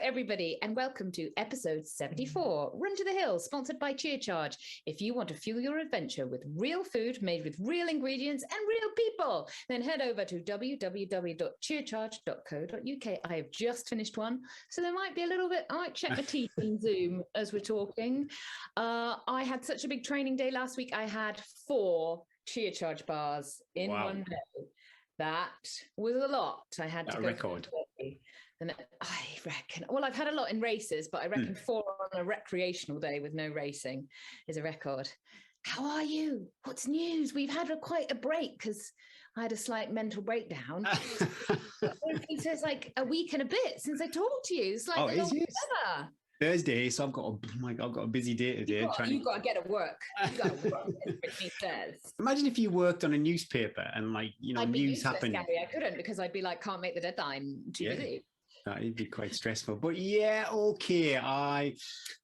Everybody, and welcome to episode 74, Run to the Hill, sponsored by Chia Charge. If you want to fuel your adventure with real food made with real ingredients and real people, then head over to www.chiacharge.co.uk. I have just finished one, so there might be a little bit, I might check my teeth in Zoom as we're talking. I had such a big training day last week. I had 4 Chia Charge bars in one day. That was a lot. I had to go record. And I reckon, well, I've had a lot in races, but I reckon 4 on a recreational day with no racing is a record. How are you? What's news? We've had quite a break because I had a slight mental breakdown. It's like a week and a bit since I talked to you. It's like the longest ever. Thursday, so I've got a busy day today. You've got to get at work. You've got to work, as Brittany says. Imagine if you worked on a newspaper and news happened. Gary, I couldn't because I'd be like, can't make the deadline. Too busy. It'd be quite stressful, but okay.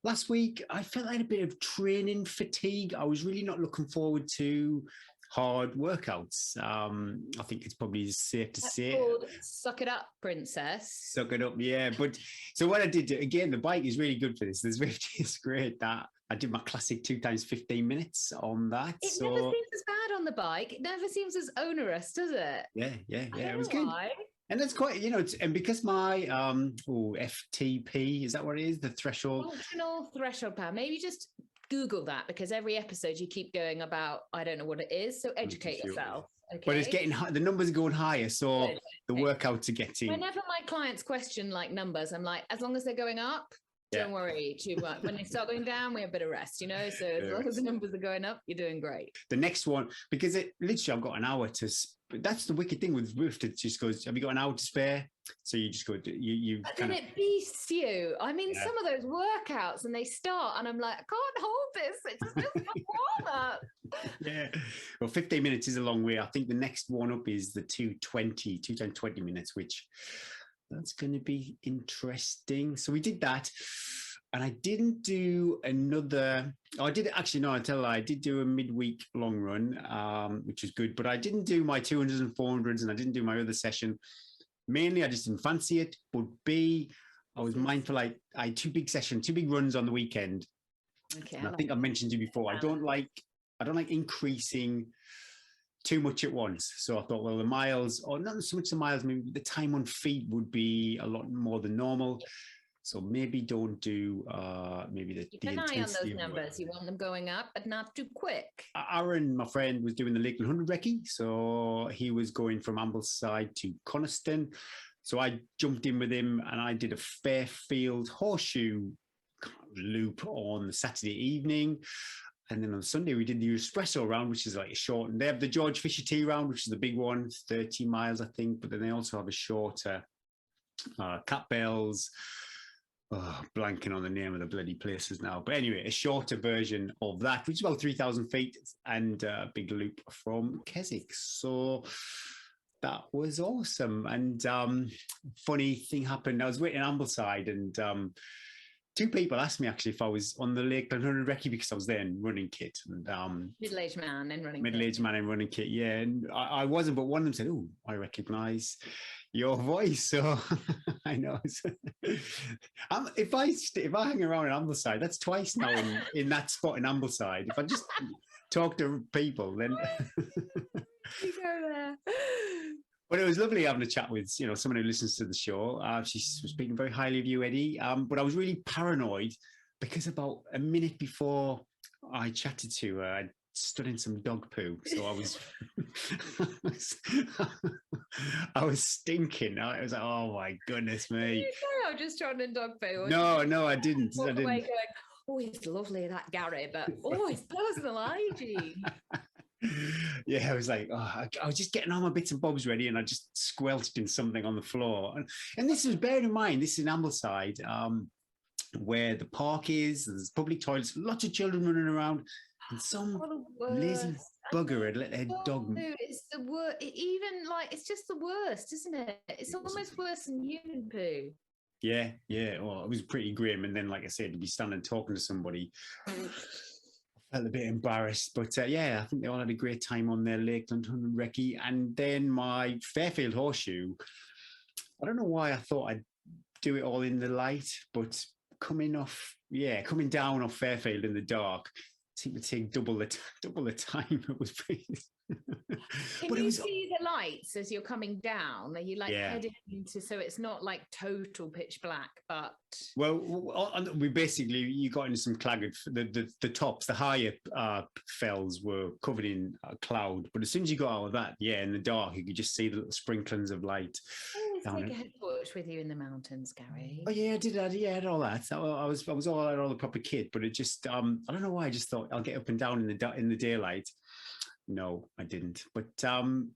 Last week I felt I had a bit of training fatigue. I was really not looking forward to hard workouts. I think it's probably safe to say. Suck it up, princess. Suck it up, yeah. But so what I did again, the bike is really good for this. It's great that I did my classic 2 times 15 minutes on that. It never seems as bad on the bike. It never seems as onerous, does it? Yeah. It was good. Why. And that's quite, and because my FTP, is that what it is? The threshold? Functional threshold power. Maybe just Google that because every episode you keep going about, I don't know what it is. So educate yourself. Okay? But it's getting the numbers are going higher. So the workouts are getting. Whenever my clients question like numbers, I'm like, as long as they're going up, don't worry too much. When they start going down, we have a bit of rest, So as long as the numbers are going up, you're doing great. The next one, because literally I've got an hour to. That's the wicked thing with Rift. It just goes, have you got an hour to spare? So you just go, you then it beasts you. I mean, some of those workouts and they start and I'm like, I can't hold this. It's just a warm up. Yeah. Well, 15 minutes is a long way. I think the next one up is the 2 times 20 minutes, which that's going to be interesting. So we did that. And I didn't do another. I did actually. No, I tell you, I did do a midweek long run, which was good. But I didn't do my 200s and 400s, and I didn't do my other session. Mainly, I just didn't fancy it. But B, I was mindful. I had 2 big runs on the weekend. Okay. And I think I mentioned to you before. I don't like increasing too much at once. So I thought, well, the miles, or not so much the miles. Maybe the time on feet would be a lot more than normal. So maybe don't do maybe the keep an eye on those numbers. You want them going up, but not too quick. Aaron, my friend, was doing the Lakeland 100 recce, so he was going from Ambleside to Coniston. So I jumped in with him, and I did a Fairfield horseshoe loop on the Saturday evening. And then on Sunday, we did the espresso round, which is like a short. And they have the George Fisher Tea round, which is the big one, 30 miles, I think. But then they also have a shorter Cat Bells. Blanking on the name of the bloody places now. But anyway, a shorter version of that, which is about 3,000 feet and a big loop from Keswick. So that was awesome. And funny thing happened. I was waiting in Ambleside and 2 people asked me actually if I was on the Lakeland 100 recce because I was there in running kit. And, middle-aged man in running kit, yeah. And I wasn't, but one of them said, "Oh, I recognise your voice." So I know. If I hang around in Ambleside, that's twice now in that spot in Ambleside. If I just talk to people, then you go there. But it was lovely having a chat with someone who listens to the show. She was speaking very highly of you, Eddie. But I was really paranoid because about a minute before I chatted to her, I stood in some dog poo. So I was stinking. I was like, oh my goodness me. Did you say I was just trying in dog poo? No, I didn't. I didn't. Going, oh, he's lovely, that Gary, but his personal hygiene. Yeah, I was like, I was just getting all my bits and bobs ready, and I just squelched in something on the floor. And this was, bearing in mind, this is in Ambleside, where the park is. There's public toilets, lots of children running around, and some lazy bugger had let their dog. It's the worst. It's just the worst, isn't it? It's almost worse than human poo. Yeah. Well, it was pretty grim. And then, like I said, to be standing talking to somebody. felt a bit embarrassed, but yeah, I think they all had a great time on their Lakeland 100 recce. And then my Fairfield horseshoe, I don't know why I thought I'd do it all in the light, but coming down off Fairfield in the dark seemed to take double the time. It was pretty. Can you see the lights as you're coming down? Are you like heading into, so it's not like total pitch black, but we basically, you got into some clouded, the tops, the higher fells were covered in cloud, but as soon as you got out of that, in the dark, you could just see the little sprinklings of light. Take a head torch with you in the mountains, Gary. Oh yeah, I did. I had all that. I was all the proper kit, but it just I don't know why. I just thought I'll get up and down in the daylight. No, I didn't. But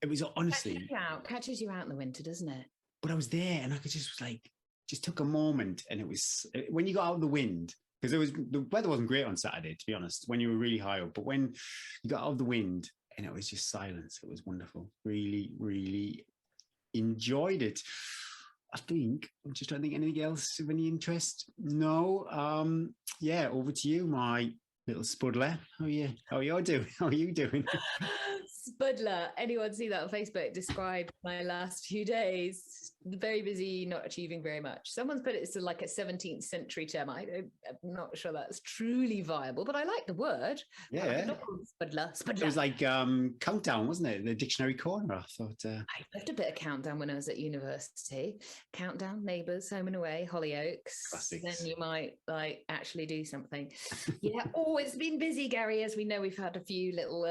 it was honestly catches you out in the winter, doesn't it? But I was there, and I could just took a moment, and it was when you got out of the wind, because the weather wasn't great on Saturday, to be honest, when you were really high up. But when you got out of the wind, and it was just silence, it was wonderful. Really, really enjoyed it. I think I'm just trying to think anything else of any interest. No. Over to you, my little Spudler. How are you doing? How are you doing? Spudler. Anyone see that on Facebook? Describe my last few days. Very busy, not achieving very much. Someone's put it's like a 17th century term. I'm not sure that's truly viable, but I like the word. Yeah. Spudler. It was like countdown, wasn't it? The dictionary corner. I thought. I loved a bit of countdown when I was at university. Countdown, Neighbours, Home and Away, Hollyoaks. Classics. Then you might actually do something. Yeah. It's been busy, Gary. As we know, we've had a few little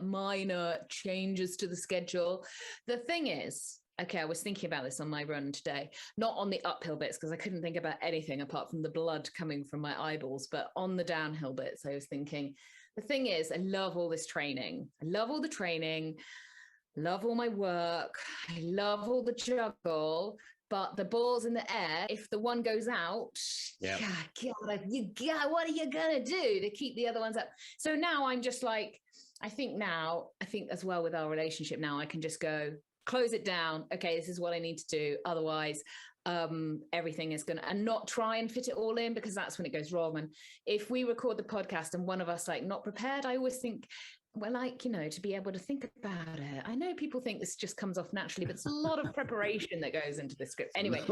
minor changes to the schedule. The thing is, I was thinking about this on my run today, not on the uphill bits, because I couldn't think about anything apart from the blood coming from my eyeballs, but on the downhill bits, I was thinking, the thing is, I love all this training. I love all the training, love all my work. I love all the juggle. But the ball's in the air. If the one goes out, what are you gonna do to keep the other ones up? So now I'm just like, I think as well with our relationship now, I can just go close it down. Okay, this is what I need to do. Otherwise, everything is gonna, and not try and fit it all in, because that's when it goes wrong. And if we record the podcast and one of us not prepared, I always think, to be able to think about it. I know people think this just comes off naturally, but it's a lot of preparation that goes into the script. Anyway,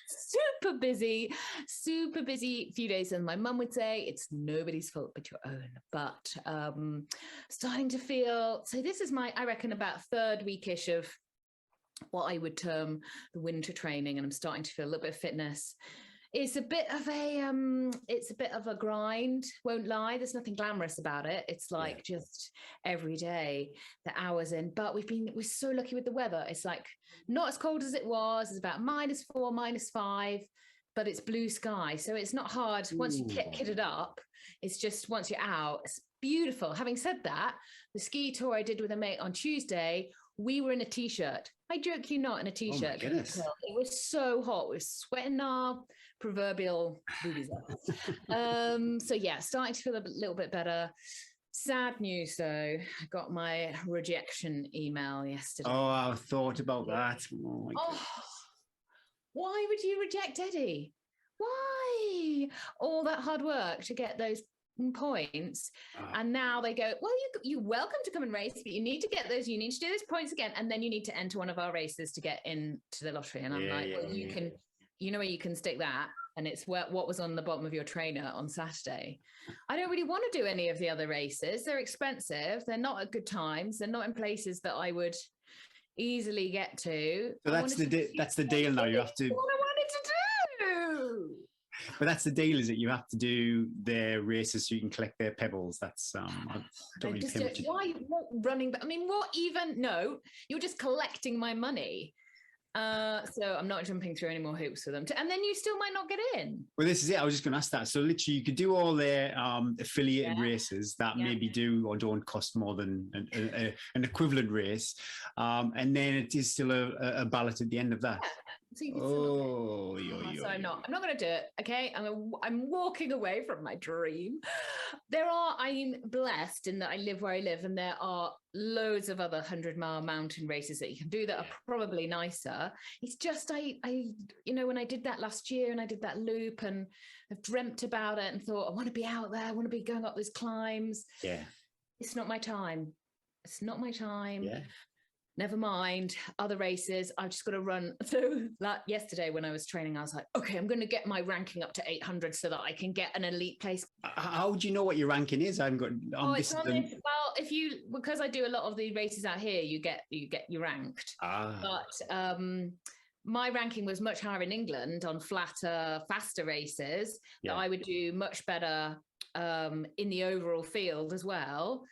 super busy few days. And my mum would say it's nobody's fault but your own. But starting to feel, so this is my, I reckon, about third weekish of what I would term the winter training. And I'm starting to feel a little bit of fitness. It's a bit of a grind, won't lie. There's nothing glamorous about it. It's just every day, the hours in. But we're so lucky with the weather. It's not as cold as it was. It's about -4, -5, but it's blue sky. So it's not hard once you get kitted up. It's just once you're out, it's beautiful. Having said that, the ski tour I did with a mate on Tuesday, we were in a t-shirt. I joke you not, in a t-shirt. Oh my goodness. It was so hot. We were sweating our proverbial boobies up. Starting to feel a little bit better. Sad news though, I got my rejection email yesterday. Oh, I thought about that. Oh my God. Why would you reject Eddie? Why? All that hard work to get those points, and now they go, well, you're welcome to come and race, but you need to get those, you need to do those points again, and then you need to enter one of our races to get into the lottery. And I'm can, you know where you can stick that, and it's what was on the bottom of your trainer on Saturday. I don't really want to do any of the other races. They're expensive, they're not at good times, they're not in places that I would easily get to. So that's the deal now. You have to. What I wanted to do. But that's the deal, is that you have to do their races so you can collect their pebbles. That's I don't really pay much. Why running? I mean, what even? No, you're just collecting my money. So I'm not jumping through any more hoops for them. And then you still might not get in. Well, this is it. I was just going to ask that. So literally, you could do all their affiliated races that maybe do or don't cost more than an equivalent race, and then it is still a ballot at the end of that. Yeah. So I'm not going to do it. Okay, I'm walking away from my dream. I'm blessed in that I live where I live, and there are loads of other 100-mile mountain races that you can do that are probably nicer. It's just, when I did that last year and I did that loop and I've dreamt about it and thought, I want to be out there. I want to be going up those climbs. Yeah. It's not my time. It's not my time. Yeah. Never mind other races. I've just got to run. So yesterday when I was training, I was like, okay, I'm going to get my ranking up to 800 so that I can get an elite place. How do you know what your ranking is? I haven't got. Because I do a lot of the races out here, you get ranked. But my ranking was much higher in England on flatter, faster races. Yeah. That I would do much better in the overall field as well.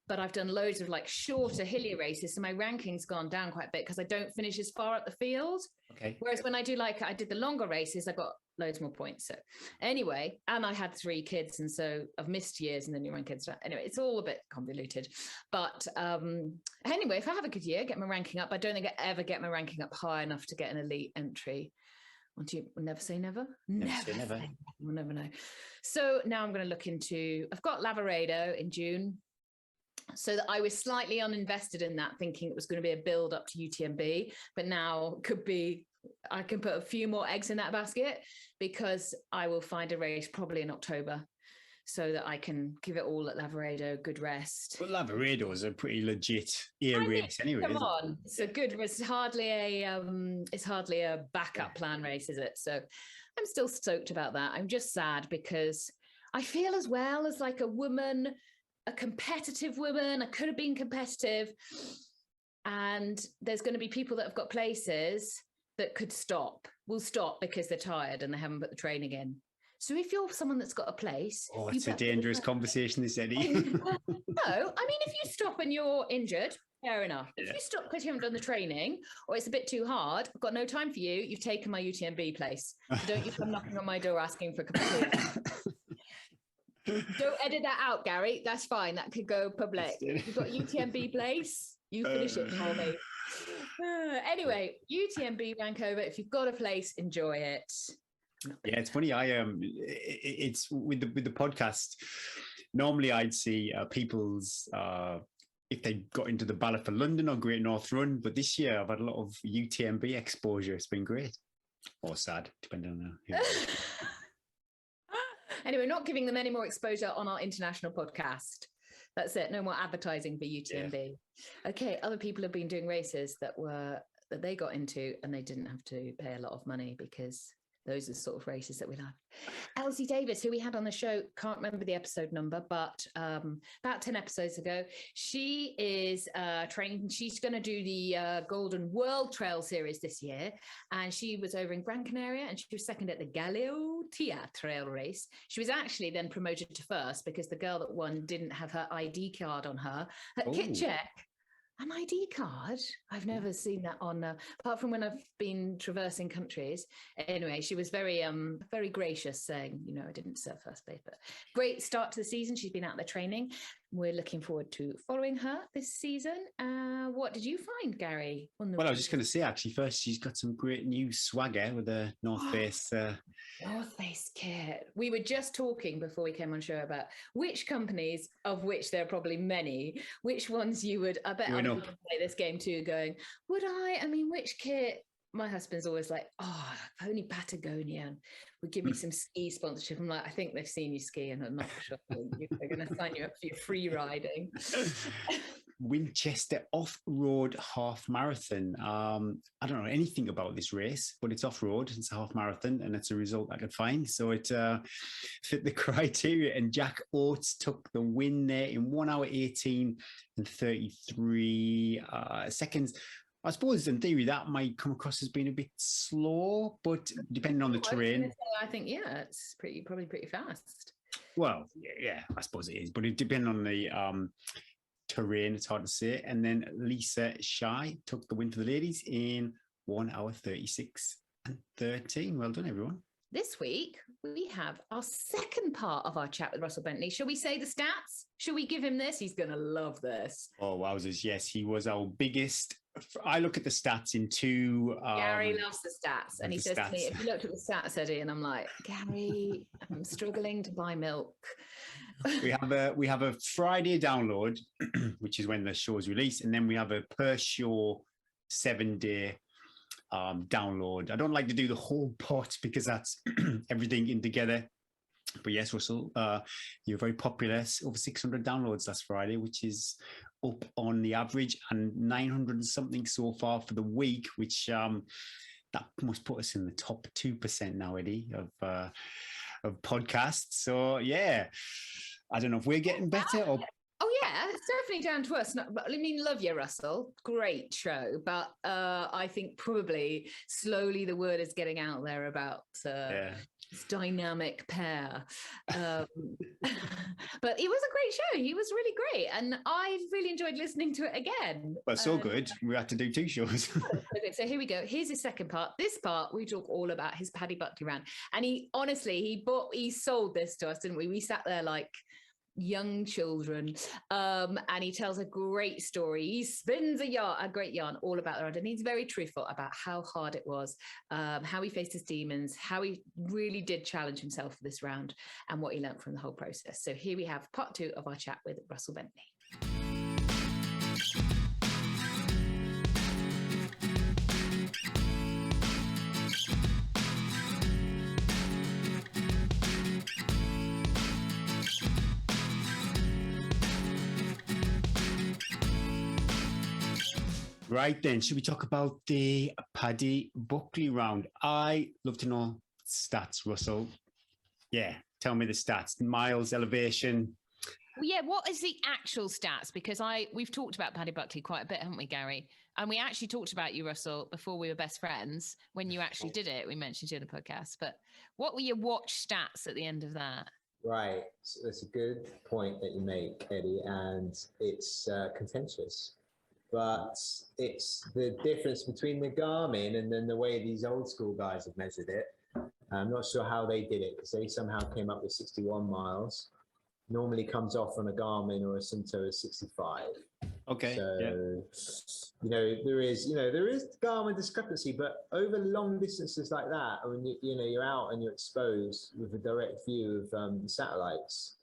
But I've done loads of like shorter, hillier races. So my ranking's gone down quite a bit because I don't finish as far up the field. Okay. Whereas when I did the longer races, I got loads more points. So anyway, and I had 3 kids. And so I've missed years and then you rank kids. Anyway, it's all a bit convoluted. But anyway, if I have a good year, get my ranking up. I don't think I ever get my ranking up high enough to get an elite entry. We'll never say never. Never. We'll never know. So now I'm going to look into, I've got Lavaredo in June. So that I was slightly uninvested in that, thinking it was going to be a build up to UTMB, but now I can put a few more eggs in that basket because I will find a race probably in October so that I can give it all at Lavaredo, good rest. But Lavaredo is a pretty legit race anyway. Come on, it's hardly a backup plan race, is it? So I'm still stoked about that. I'm just sad because I feel as well as like a woman, a competitive woman. I could have been competitive, and there's going to be people that have got places that will stop because they're tired and they haven't put the training in. So if you're someone that's got a place, it's a dangerous conversation, this, Eddie. No, I mean, if you stop and you're injured, fair enough. If you stop because you haven't done the training or it's a bit too hard, I've got no time for you. You've taken my UTMB place. So don't you come knocking on my door asking for a cup of tea. Don't edit that out, Gary. That's fine. That could go public. You've got UTMB place. You finish it for me. Anyway, UTMB Vancouver. If you've got a place, enjoy it. Yeah, it's funny. It's with the podcast. Normally, I'd see people's if they got into the Ballot for London or Great North Run, but this year I've had a lot of UTMB exposure. It's been great, or sad, depending on how. Anyway, not giving them any more exposure on our international podcast. That's it. No more advertising for UTMB. Yeah. Okay, other people have been doing races that they got into and they didn't have to pay a lot of money because those are the sort of races that we like. Elsie Davis, who we had on the show, can't remember the episode number, but about 10 episodes ago, she is training. She's going to do the Golden World Trail Series this year. And she was over in Gran Canaria and she was second at the Galeotia Trail Race. She was actually then promoted to first because the girl that won didn't have her ID card on her. Kit check. An ID card? I've never seen that on, apart from when I've been traversing countries. Anyway, she was very, very gracious, saying, I didn't serve first place, but great start to the season. She's been out there training. We're looking forward to following her this season. What did you find, Gary? Well, I was just going to say, actually, first, she's got some great new swagger with a North Face. North Face kit. We were just talking before we came on show about which companies, of which there are probably many, which ones you would, I bet other people play this game too, going, would I mean, which kit? My husband's always like, if only Patagonia would give me some ski sponsorship. I'm like, I think they've seen you ski and I'm not sure they're going to sign you up for your free riding. Winchester Off-Road Half Marathon. I don't know anything about this race, but it's off-road. It's a half marathon, and it's a result I could find. So it fit the criteria, and Jack Oates took the win there in 1 hour 18 and 33 seconds. I suppose in theory that might come across as being a bit slow, but depending on the terrain. I think, it's probably pretty fast. Well, yeah, I suppose it is, but it depends on the terrain, it's hard to say. And then Lisa Shy took the win for the ladies in 1 hour 36 and 13. Well done, everyone. This week, we have our second part of our chat with Russell Bentley. Shall we say the stats? Shall we give him this? He's going to love this. Oh, wowzers. Yes, he was our biggest. I look at the stats in two. Gary loves the stats. And he says to me, if you looked at the stats, Eddie, and I'm like, Gary, I'm struggling to buy milk. We have a Friday download, which is when the show is released, and then we have a per show 7-day download. I don't like to do the whole pot because that's everything in together. But yes, Russell, you're very popular. Over 600 downloads last Friday, which is up on the average, and 900 and something so far for the week, which that must put us in the top 2% now, Eddie, of podcasts. So yeah, I don't know if we're getting better or. Oh yeah, it's definitely down to us. I mean, love you, Russell. Great show, but I think probably slowly the word is getting out there about this dynamic pair. But it was a great show. He was really great, and I really enjoyed listening to it again. Well, so good. We had to do 2 shows. Okay, so here we go. Here's his second part. This part we talk all about his Paddy Buckley Round, and he honestly he sold this to us, didn't we? We sat there like young children, and he tells a great story. He spins a great yarn all about the round, and he's very truthful about how hard it was, how he faced his demons, how he really did challenge himself for this round, and what he learned from the whole process. So here we have part 2 of our chat with Russell Bentley. Right then, should we talk about the Paddy Buckley Round? I love to know stats, Russell. Yeah, tell me the stats. Miles, elevation. Well, yeah, what is the actual stats? Because we've talked about Paddy Buckley quite a bit, haven't we, Gary? And we actually talked about you, Russell, before we were best friends. When you actually did it, we mentioned you in the podcast. But what were your watch stats at the end of that? Right, so that's a good point that you make, Eddie, and it's contentious. But it's the difference between the Garmin and then the way these old school guys have measured it. I'm not sure how they did it, because they somehow came up with 61 miles. Normally comes off on a Garmin or a Sunto as 65. Okay. So, there is Garmin discrepancy, but over long distances like that, when you're out and you're exposed with a direct view of satellites,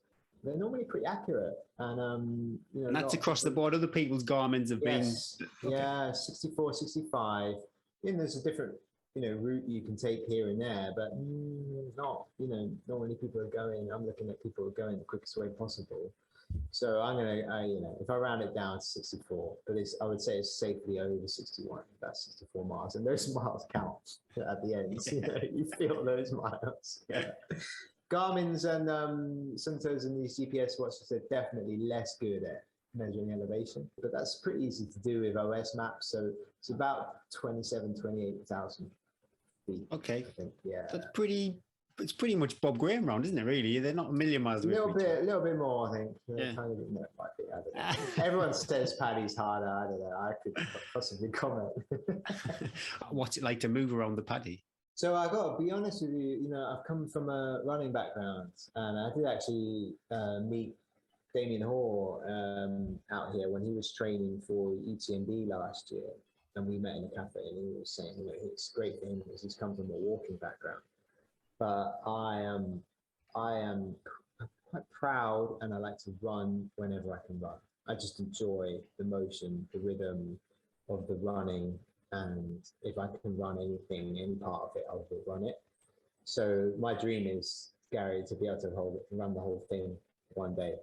they're normally pretty accurate. And and that's across the board. Other people's Garmins have been 64, 65. And there's a different route you can take here and there, but not many people are going. I'm looking at people going the quickest way possible. So if I round it down to 64, but I would say it's safely over 61. That's 64 miles, and those miles count at the end. You feel those miles. Yeah. Garmin's and Suntos and these GPS watches are definitely less good at measuring elevation, but that's pretty easy to do with OS maps. So it's about 28,000 feet. Okay. I think, yeah. That's it's pretty much Bob Graham round, isn't it, really? They're not a million miles away. A little bit more, I think. Yeah. Tiny bit more, might be, I don't know. Everyone says Paddy's harder. I don't know. I could possibly comment. What's it like to move around the Paddy? So I got to be honest with you, I've come from a running background, and I did actually meet Damien Hoare out here when he was training for UTMB last year, and we met in a cafe, and he was saying, it's great for him because he's come from a walking background. But I am quite proud, and I like to run whenever I can run. I just enjoy the motion, the rhythm of the running. And if I can run anything, any part of it, I will run it. So my dream is, Gary, to be able to run the whole thing one day.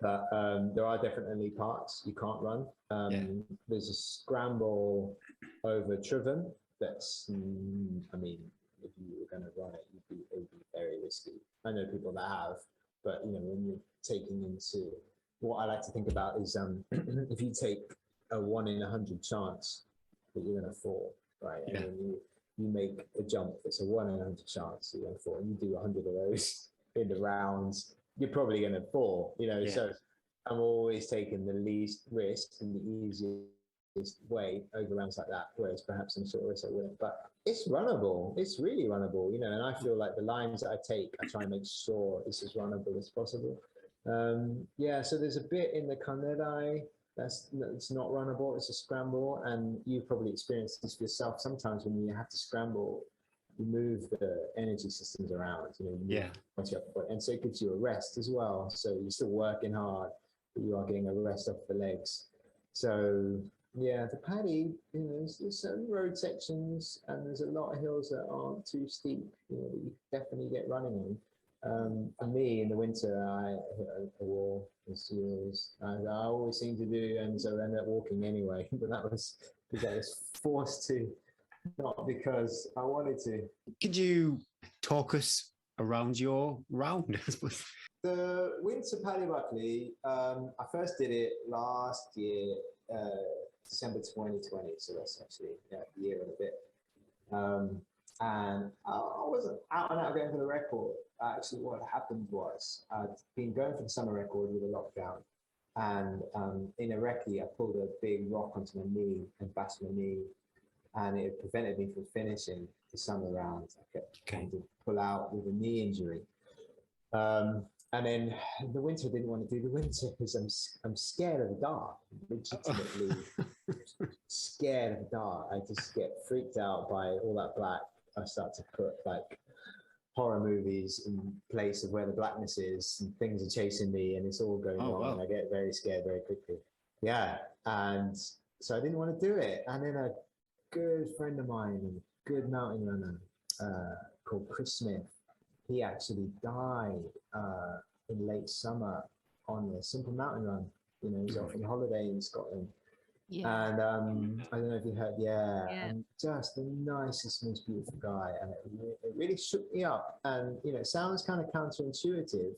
But there are definitely parts you can't run. There's a scramble over Triven that's, if you were going to run it, it would be very risky. I know people that have, but when you're taking into what I like to think about is if you take a 1 in 100 chance that you're going to fall, right? Yeah. And when you make a jump, it's a 1 in 100 chance you're going to fall, and you do 100 of those in the rounds, you're probably going to fall, So I'm always taking the least risk and the easiest way over rounds like that, whereas perhaps I'm sort of risk I wouldn't. But it's runnable. It's really runnable, and I feel like the lines that I take, I try and make sure it's as runnable as possible. So there's a bit in the Canedai it's not runnable. It's a scramble, and you've probably experienced this yourself. Sometimes when you have to scramble, you move the energy systems around, you know, Yeah. And so it gives you a rest as well. So you're still working hard, but you are getting a rest off the legs. So yeah, the Paddy, you know, there's certain road sections and there's a lot of hills that aren't too steep, you know, that you definitely get running on. For me, in the winter, I hit a wall, as I always seem to do, and so I ended up walking anyway. But that was because I was forced to, not because I wanted to. Could you talk us around your round? The winter Paddy Buckley, I first did it last year, December 2020, so that's actually a year and a bit. And I wasn't out and out going for the record. Actually, what happened was I'd been going for the summer record with a lockdown, and in a recce, I pulled a big rock onto my knee and bashed my knee, and it prevented me from finishing the summer round. I kept trying to pull out with a knee injury. And then the winter, I didn't want to do the winter because I'm scared of the dark, legitimately scared of the dark. I just get freaked out by all that black. I start to put like horror movies in place of where the blackness is, and things are chasing me, and it's all going on. Wow. And I get very scared very quickly. Yeah, and so I didn't want to do it. And then a good friend of mine, a good mountain runner called Chris Smith, he actually died in late summer on a simple mountain run. You know, he's off on holiday in Scotland. Yeah. And I don't know if you heard, and just the nicest, most beautiful guy. And it really shook me up. And, you know, it sounds kind of counterintuitive.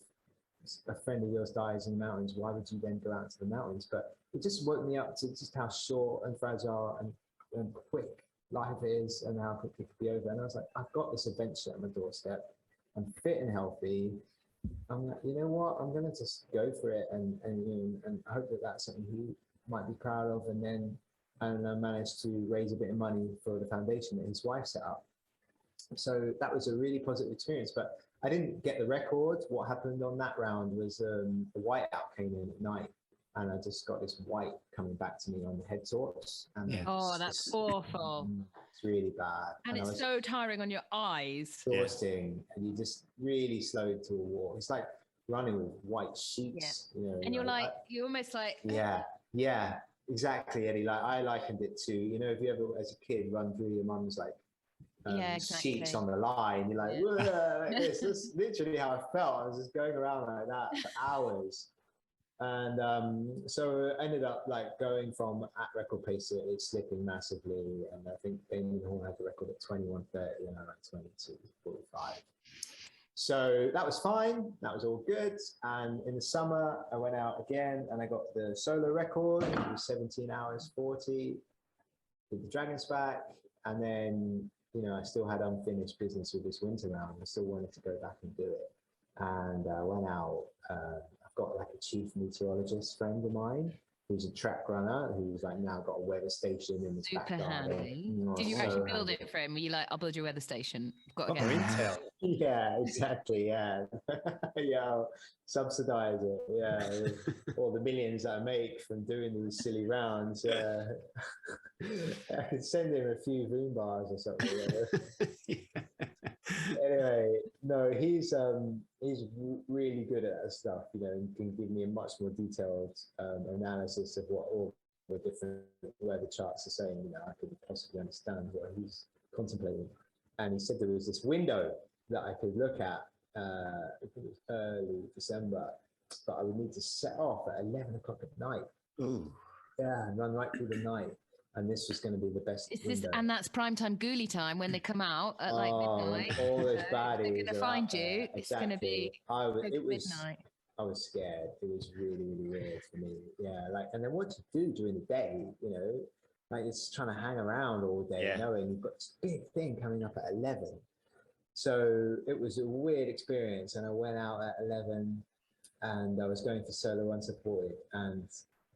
A friend of yours dies in the mountains. Why would you then go out to the mountains? But it just woke me up to just how short and fragile and quick life is and how quickly it could be over. And I was like, I've got this adventure at my doorstep. I'm fit and healthy. I'm like, you know what? I'm going to just go for it. And I hope that that's something he might be proud of. And then I managed to raise a bit of money for the foundation that his wife set up. So that was a really positive experience. But I didn't get the record. What happened on that round was the whiteout came in at night. And I just got this white coming back to me on the head source. And that's awful. It's really bad. And it's so tiring on your eyes. Exhausting. And you just really slowed to a walk. It's like running with white sheets. You know, and you're like you're almost like... Yeah, exactly, Eddie. Like I likened it to, you know, if you ever as a kid run through your mum's like sheets on the line, you're like, like this. That's literally how I felt. I was just going around like that for hours. And so I ended up like going from at record pace, it's slipping massively. And I think Damien Horn had the record at 21:30 and I like 22:45. So that was fine. That was all good. And in the summer, I went out again and I got the solo record. It was 17 hours 40. Did the Dragon's Back. And then, you know, I still had unfinished business with this winter round. I still wanted to go back and do it. And I went out. I've got like a chief meteorologist friend of mine who's a track runner who's like now got a weather station in his super backyard. handy. Did you actually build it for him? Were you like, I'll build your weather station? I've got to get intel. Yeah, exactly. Yeah. Yeah, subsidize it. Yeah. All the millions that I make from doing these silly rounds. I could send him a few Voom bars or something. Anyway, no, he's really good at that stuff, you know, and can give me a much more detailed analysis of what all the different weather charts are saying. You know, I could possibly understand what he's contemplating. And he said there was this window that I could look at. I think it was early December, but I would need to set off at 11 o'clock at night. Ooh. Yeah, and run right through the night. And this was going to be the best. And that's primetime ghoulie time when they come out at like midnight. All those baddies. They're going to find you. It's going to be midnight. I was scared. It was really, really weird for me. Yeah, like, and then what to do during the day, you know, like it's trying to hang around all day, knowing you've got this big thing coming up at 11. So it was a weird experience. And I went out at 11 and I was going for solo unsupported, and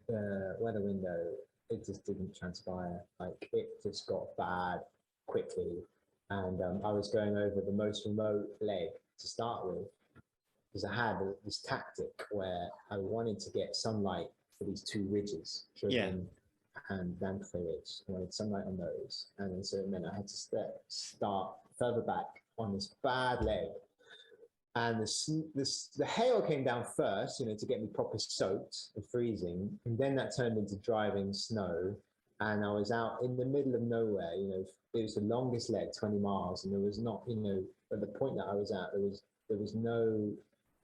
the weather window, it just didn't transpire. Like it just got bad quickly. And I was going over the most remote leg to start with, because I had this tactic where I wanted to get sunlight for these two ridges, Sherwin and Vancouver Ridge. I wanted sunlight on those. And so it meant I had to start further back on this bad leg. And the hail came down first, you know, to get me proper soaked and freezing. And then that turned into driving snow. And I was out in the middle of nowhere, you know, it was the longest leg, 20 miles. And there was not, you know, at the point that I was at, there was no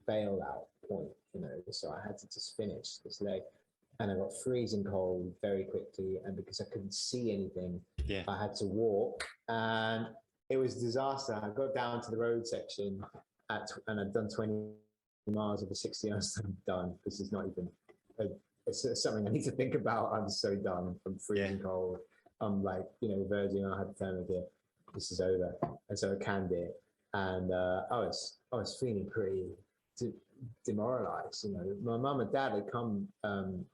bailout point, you know, so I had to just finish this leg. And I got freezing cold very quickly. And because I couldn't see anything, I had to walk. And it was a disaster. I got down to the road section and I'd done 20 miles of the 60. I was done. This is not even, it's something I need to think about. I'm so done from freezing cold. I'm like, you know, verging on hypothermia. This is over. And so I canned it. And I was feeling pretty demoralized. You know, my mum and dad had come,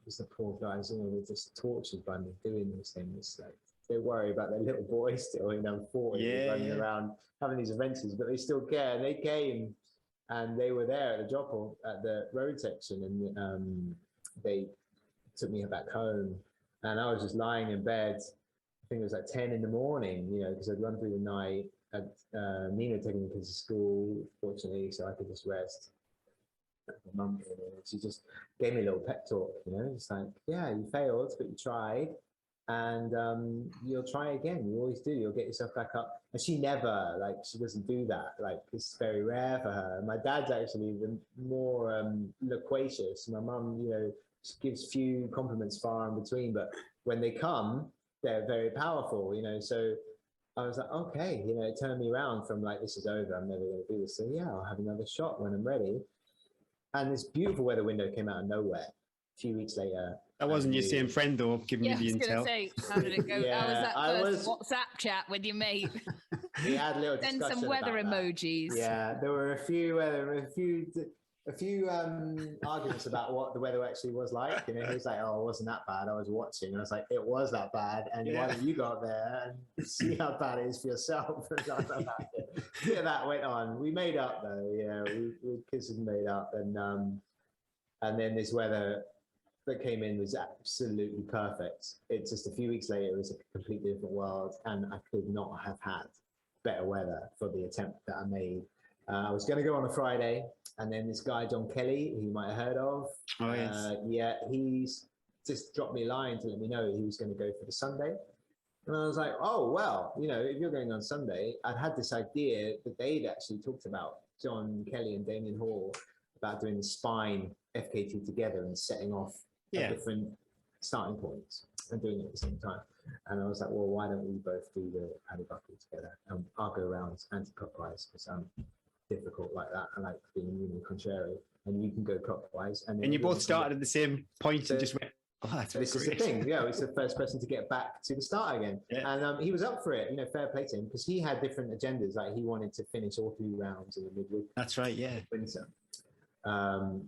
as the poor guys, you know, they're just tortured by me doing these things. Like, they worry about their little boy still, you know, 40 running around having these adventures, but they still care. And they came and they were there at the drop off at the road section, and they took me back home, and I was just lying in bed. I think it was like 10 in the morning, you know, because I'd run through the night. Nina taking me to school, fortunately, so I could just rest. My mum came in and she just gave me a little pep talk, you know, it's like, yeah, you failed, but you tried. And you'll try again. You always do. You'll get yourself back up. And she never, like, she doesn't do that. Like, it's very rare for her. My dad's actually the more loquacious. My mum, you know, she gives few compliments far in between, but when they come, they're very powerful, you know. So I was like, okay, you know, it turned me around from like, this is over, I'm never going to do this. So yeah, I'll have another shot when I'm ready. And this beautiful weather window came out of nowhere. A few weeks later. That wasn't your same friend though, giving you the intel. I was going to say, how did it go? How was that first WhatsApp chat with your mate? We had a little Send discussion some weather about emojis. That. Yeah, there were a few arguments about what the weather actually was like. You know, he was like, "Oh, it wasn't that bad. I was watching." And I was like, "It was that bad." And why don't you go up there and see how bad it is for yourself? Yeah, that went on. We made up though. Yeah, we kissed and made up, and then this weather that came in was absolutely perfect. It's just a few weeks later, it was a completely different world, and I could not have had better weather for the attempt that I made. I was going to go on a Friday, and then this guy, John Kelly, who you might have heard of, he's just dropped me a line to let me know he was going to go for the Sunday. And I was like, oh, well, you know, if you're going on Sunday, I'd had this idea that they'd actually talked about, John Kelly and Damien Hall, about doing the Spine FKT together and setting off at different starting points and doing it at the same time. And I was like, well, why don't we both do the Paddy Buckley together? And I'll go around anti-clockwise because I'm difficult like that. I like being really contrary. And you can go clockwise. And you both started at the same point and just went, oh, that's this great. Is the thing. Yeah, he's the first person to get back to the start again. Yeah. And he was up for it, you know, fair play to him, because he had different agendas. Like, he wanted to finish all 3 rounds in the midweek. That's right, yeah. Winter.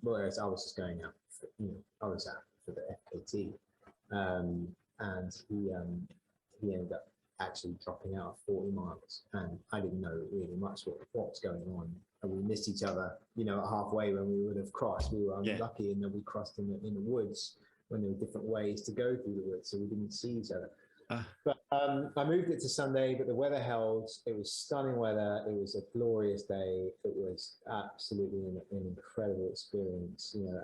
Whereas I was just going out, for, you know, I was out for the FKT. And he ended up actually dropping out 40 miles, and I didn't know really much what was going on. And we missed each other, you know, at halfway when we would have crossed. We were unlucky, and then we crossed in the woods when there were different ways to go through the woods, so we didn't see each other. But I moved it to Sunday, but the weather held. It was stunning weather. It was a glorious day. It was absolutely an incredible experience. You know,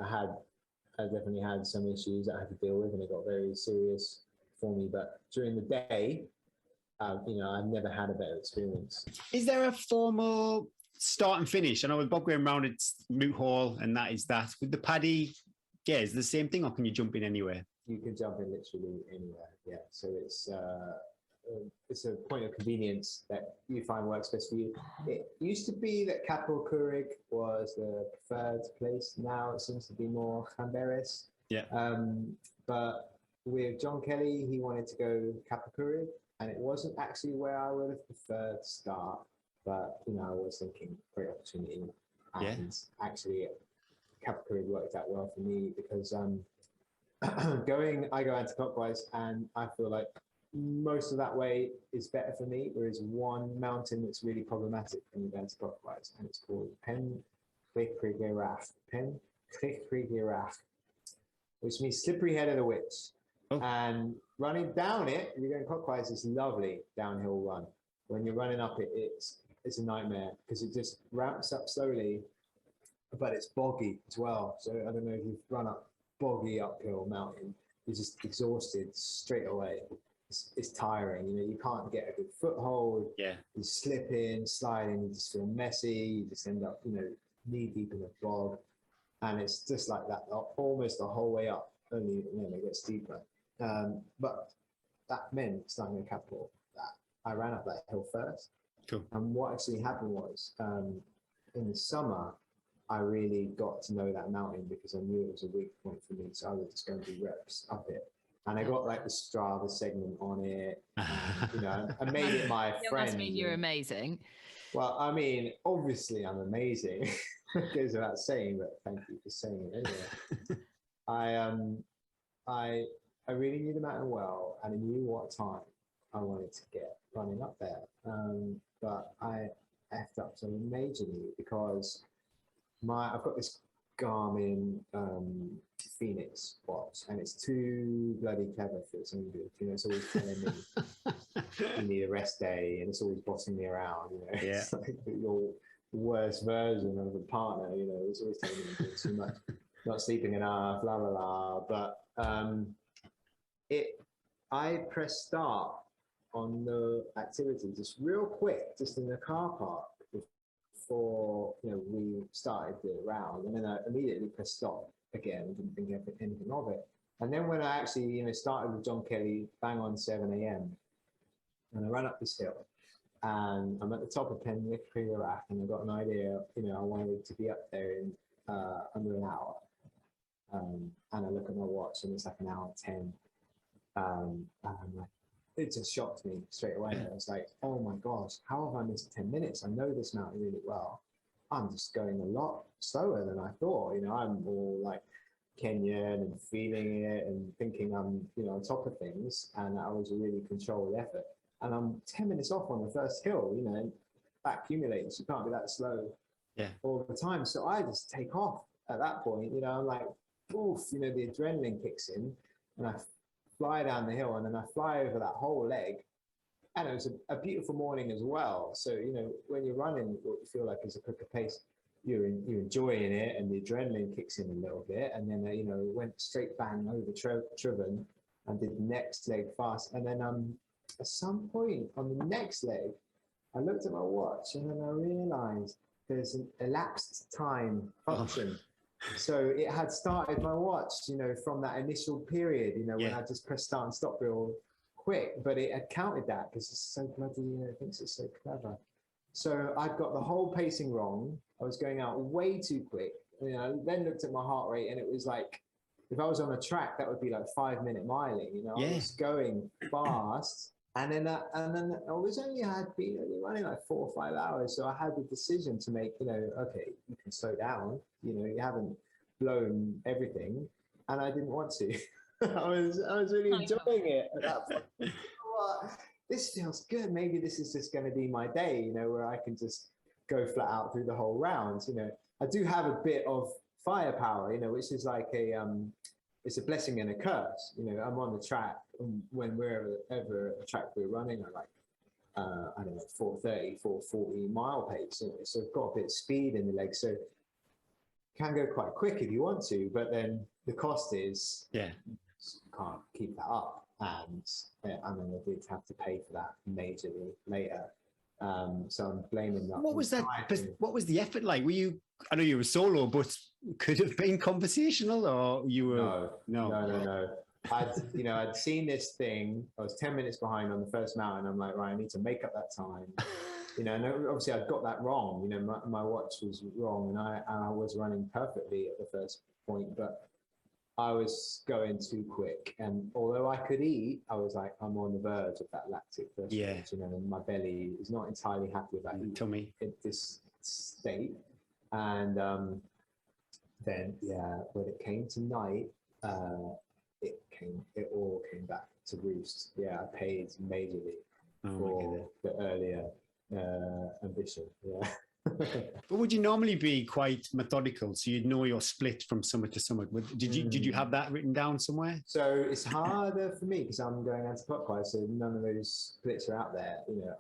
I definitely had some issues that I had to deal with, and it got very serious for me. But during the day, you know, I've never had a better experience. Is there a formal start and finish? I know with Buckley Round, it's Moot Hall, and that is that. With the Paddy, yeah, is it the same thing, or can you jump in anywhere? You can jump in literally anywhere. Yeah, so it's a point of convenience that you find works best for you. It used to be that Capel Curig was the preferred place. Now it seems to be more Llanberis. Yeah. But with John Kelly, he wanted to go Capel Curig, and it wasn't actually where I would have preferred to start. But you know, I was thinking great opportunity, and actually, Capel Curig worked out well for me because I go anti-clockwise, and I feel like most of that way is better for me. There is one mountain that's really problematic when you go anti-clockwise, and it's called Pen Clwch, which means slippery head of the witch. Oh. And running down it, if you're going clockwise, it's lovely downhill run. When you're running up it, it's it's a nightmare because it just ramps up slowly, but it's boggy as well. So I don't know if you've run up boggy uphill mountain, you're just exhausted straight away. It's tiring. You know, you can't get a good foothold. Yeah. You slip in, sliding, you just feel messy. You just end up, you know, knee deep in a bog. And it's just like that almost the whole way up, only, you know, it gets deeper. But that meant, starting in Capital, that I ran up that hill first. Cool. And what actually happened was, in the summer, I really got to know that mountain because I knew it was a weak point for me. So I was just going to do reps up it. And I got like the Strava segment on it. And, you know, I made it my friend. That must mean you're amazing. Well, I mean, obviously I'm amazing. It goes without saying, but thank you for saying it anyway. I really knew the mountain well, and I knew what time I wanted to get running up there. But I effed up so majorly because I've got this Garmin Phoenix watch, and it's too bloody clever for its own good. You know, it's always telling me you need a rest day, and it's always bossing me around. You know, Yeah. It's like your worst version of a partner. You know, it's always telling me you're doing too much, not sleeping enough, la la la. But I pressed start on the activity just real quick, just in the car park before, you know, we started the round, and then I immediately pressed stop again and didn't think anything of it. And then when I actually, you know, started with John Kelly bang on 7 a.m. and I ran up this hill, and I'm at the top of Penrith Rack, and I got an idea, you know, I wanted to be up there in under an hour. And I look at my watch, and it's like an hour 10. And I'm like, it just shocked me straight away. I was like, oh my gosh, how have I missed 10 minutes? I know this mountain really well. I'm just going a lot slower than I thought. You know, I'm all like Kenyan and feeling it and thinking I'm, you know, on top of things. And that was a really controlled effort. And I'm 10 minutes off on the first hill, you know, and that accumulates. You can't be that slow all the time. So I just take off at that point. You know, I'm like, oof, you know, the adrenaline kicks in, and I fly down the hill, and then I fly over that whole leg. And it was a beautiful morning as well. So, you know, when you're running what you feel like is a quicker pace, you're enjoying it, and the adrenaline kicks in a little bit. And then, you know, went straight bang over Triven and did the next leg fast. And then at some point on the next leg, I looked at my watch, and then I realized there's an elapsed time function. So it had started my watch, you know, from that initial period, you know, when I just pressed start and stop real quick, but it had counted that because it's so bloody, you know, it thinks it's so clever. So I'd got the whole pacing wrong. I was going out way too quick. You know, then looked at my heart rate, and it was like, if I was on a track, that would be like 5-minute miling, you know, I was going fast. And then I was had been running like 4 or 5 hours. So I had the decision to make, you know, okay, you can slow down, you know, you haven't blown everything. And I didn't want to. I was really enjoying it at that point. You know what? This feels good. Maybe this is just going to be my day, you know, where I can just go flat out through the whole round. You know, I do have a bit of firepower, you know, which is like it's a blessing and a curse. You know, I'm on the track, and when we're ever a track we're running, I like, I don't know, 4:30, 4:40 mile pace. You know, so I've got a bit of speed in the legs. So can go quite quick if you want to, but then the cost is you can't keep that up. And then I did have to pay for that majorly later. So I'm blaming that. What was that? What was the effort like? Were you? I know you were solo, but could it have been conversational, or you were? No. I'd seen this thing. I was 10 minutes behind on the first mountain. I'm like, right, I need to make up that time. You know, and obviously I got that wrong. You know, my watch was wrong, and I was running perfectly at the first point, but I was going too quick. And although I could eat, I was like, I'm on the verge of that lactic threshold. You know, and my belly is not entirely happy with that tummy in this state. And then, when it came to night, it all came back to roost. Yeah, I paid majorly for the earlier ambition. Yeah. But would you normally be quite methodical? So you'd know your split from summit to summit. Did you have that written down somewhere? So it's harder for me because I'm going anti-clockwise, so none of those splits are out there. You know,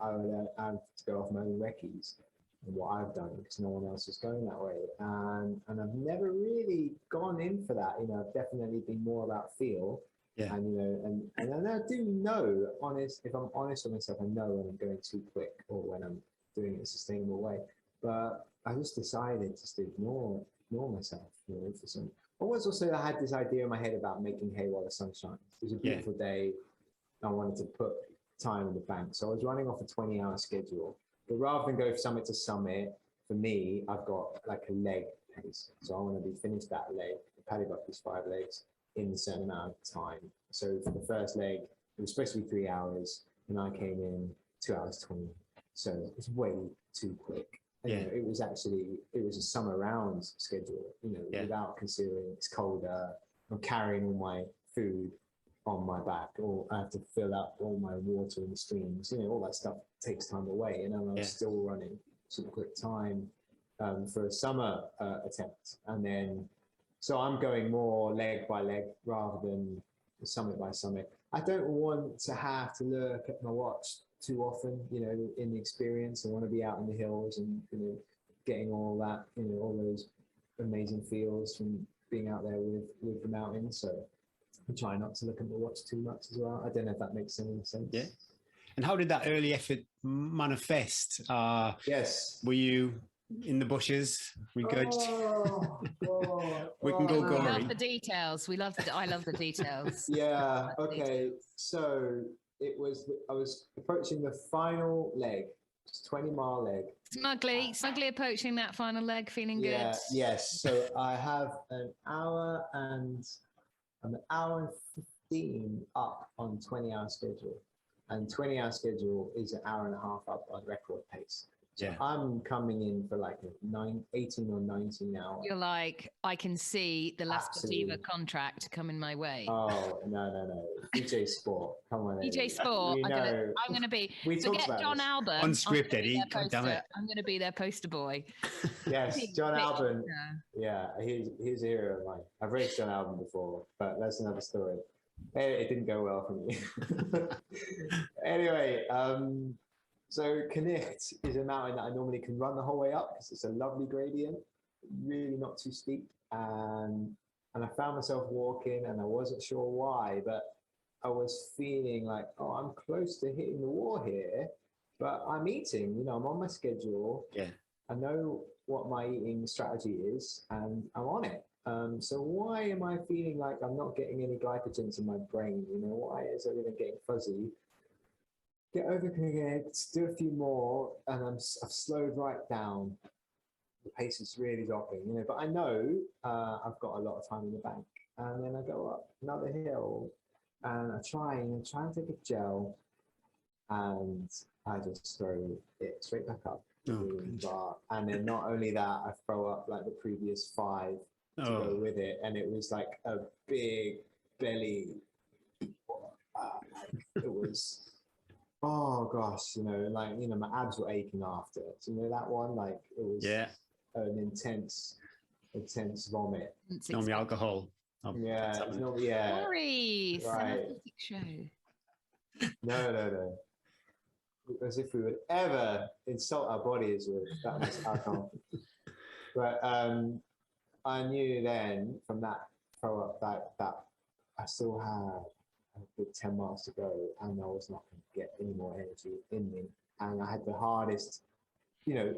I have to go off my own recce's and what I've done because no one else is going that way. And I've never really gone in for that. You know, I've definitely been more about feel. Yeah. And, you know, and I do know, if I'm honest with myself, I know when I'm going too quick or when I'm doing it a sustainable way. But I just decided just to ignore myself, you know, for some. I had this idea in my head about making hay while the sun shines. It was a beautiful day. I wanted to put time in the bank. So I was running off a 20-hour schedule. But rather than go summit to summit, for me, I've got like a leg pace. So I want to be finished that leg. Paddy Buckley's 5 legs in a certain amount of time. So for the first leg, it was supposed to be 3 hours, and I came in 2 hours 20. So it's way too quick. And, you know, it was a summer round schedule, you know, without considering it's colder, I'm carrying all my food on my back, or I have to fill up all my water in the streams, you know, all that stuff takes time away. And I was still running super quick time for a summer attempt. And then, so I'm going more leg by leg rather than summit by summit. I don't want to have to look at my watch too often, you know, in the experience. I want to be out in the hills and, you know, getting all that, you know, all those amazing feels from being out there with the mountains. So I try not to look at the watch too much as well. I don't know if that makes any sense. Yeah. And how did that early effort manifest? Yes. Were you in the bushes? We good. We can go gory. We love the details. I love the details. Yeah. Okay. So I was approaching the final leg. It's 20-mile leg. Smugly approaching that final leg, feeling good. Yes. So I have an hour and 15 up on 20-hour schedule, and 20-hour schedule is an hour and a half up on record pace. So I'm coming in for like 18 or 19 hours. You're like, I can see the La Sportiva contract coming my way. Oh, no. DJ Sport. Come on. DJ Sport. I'm going to be. Forget John Alban. Unscripted, damn it. I'm going to be their poster boy. Yes, John Alban. Yeah, he's a hero of mine. I've raced John Alban before, but that's another story. It didn't go well for me. Anyway, so Knicht is a mountain that I normally can run the whole way up because it's a lovely gradient, really not too steep. And I found myself walking, and I wasn't sure why, but I was feeling like, oh, I'm close to hitting the wall here, but I'm eating, you know, I'm on my schedule. Yeah. I know what my eating strategy is, and I'm on it. So why am I feeling like I'm not getting any glycogen in my brain? You know, why is everything getting fuzzy? Get over Knicht, do a few more, and I've slowed right down. The pace is really dropping, you know, but I know I've got a lot of time in the bank. And then I go up another hill, and I try and take a gel, and I just throw it straight back up. And then not only that, I throw up like the previous 5 to go with it, and it was like a big belly. It was. Oh gosh, you know, like, you know, my abs were aching after. So, you know, that one, like, it was an intense vomit. No, the alcohol. Sorry, right. Show. No. As if we would ever insult our bodies with that much alcohol. But I knew then from that throw up that I still had a good 10 miles to go, and I was not going to get any more energy in me. And I had the hardest, you know,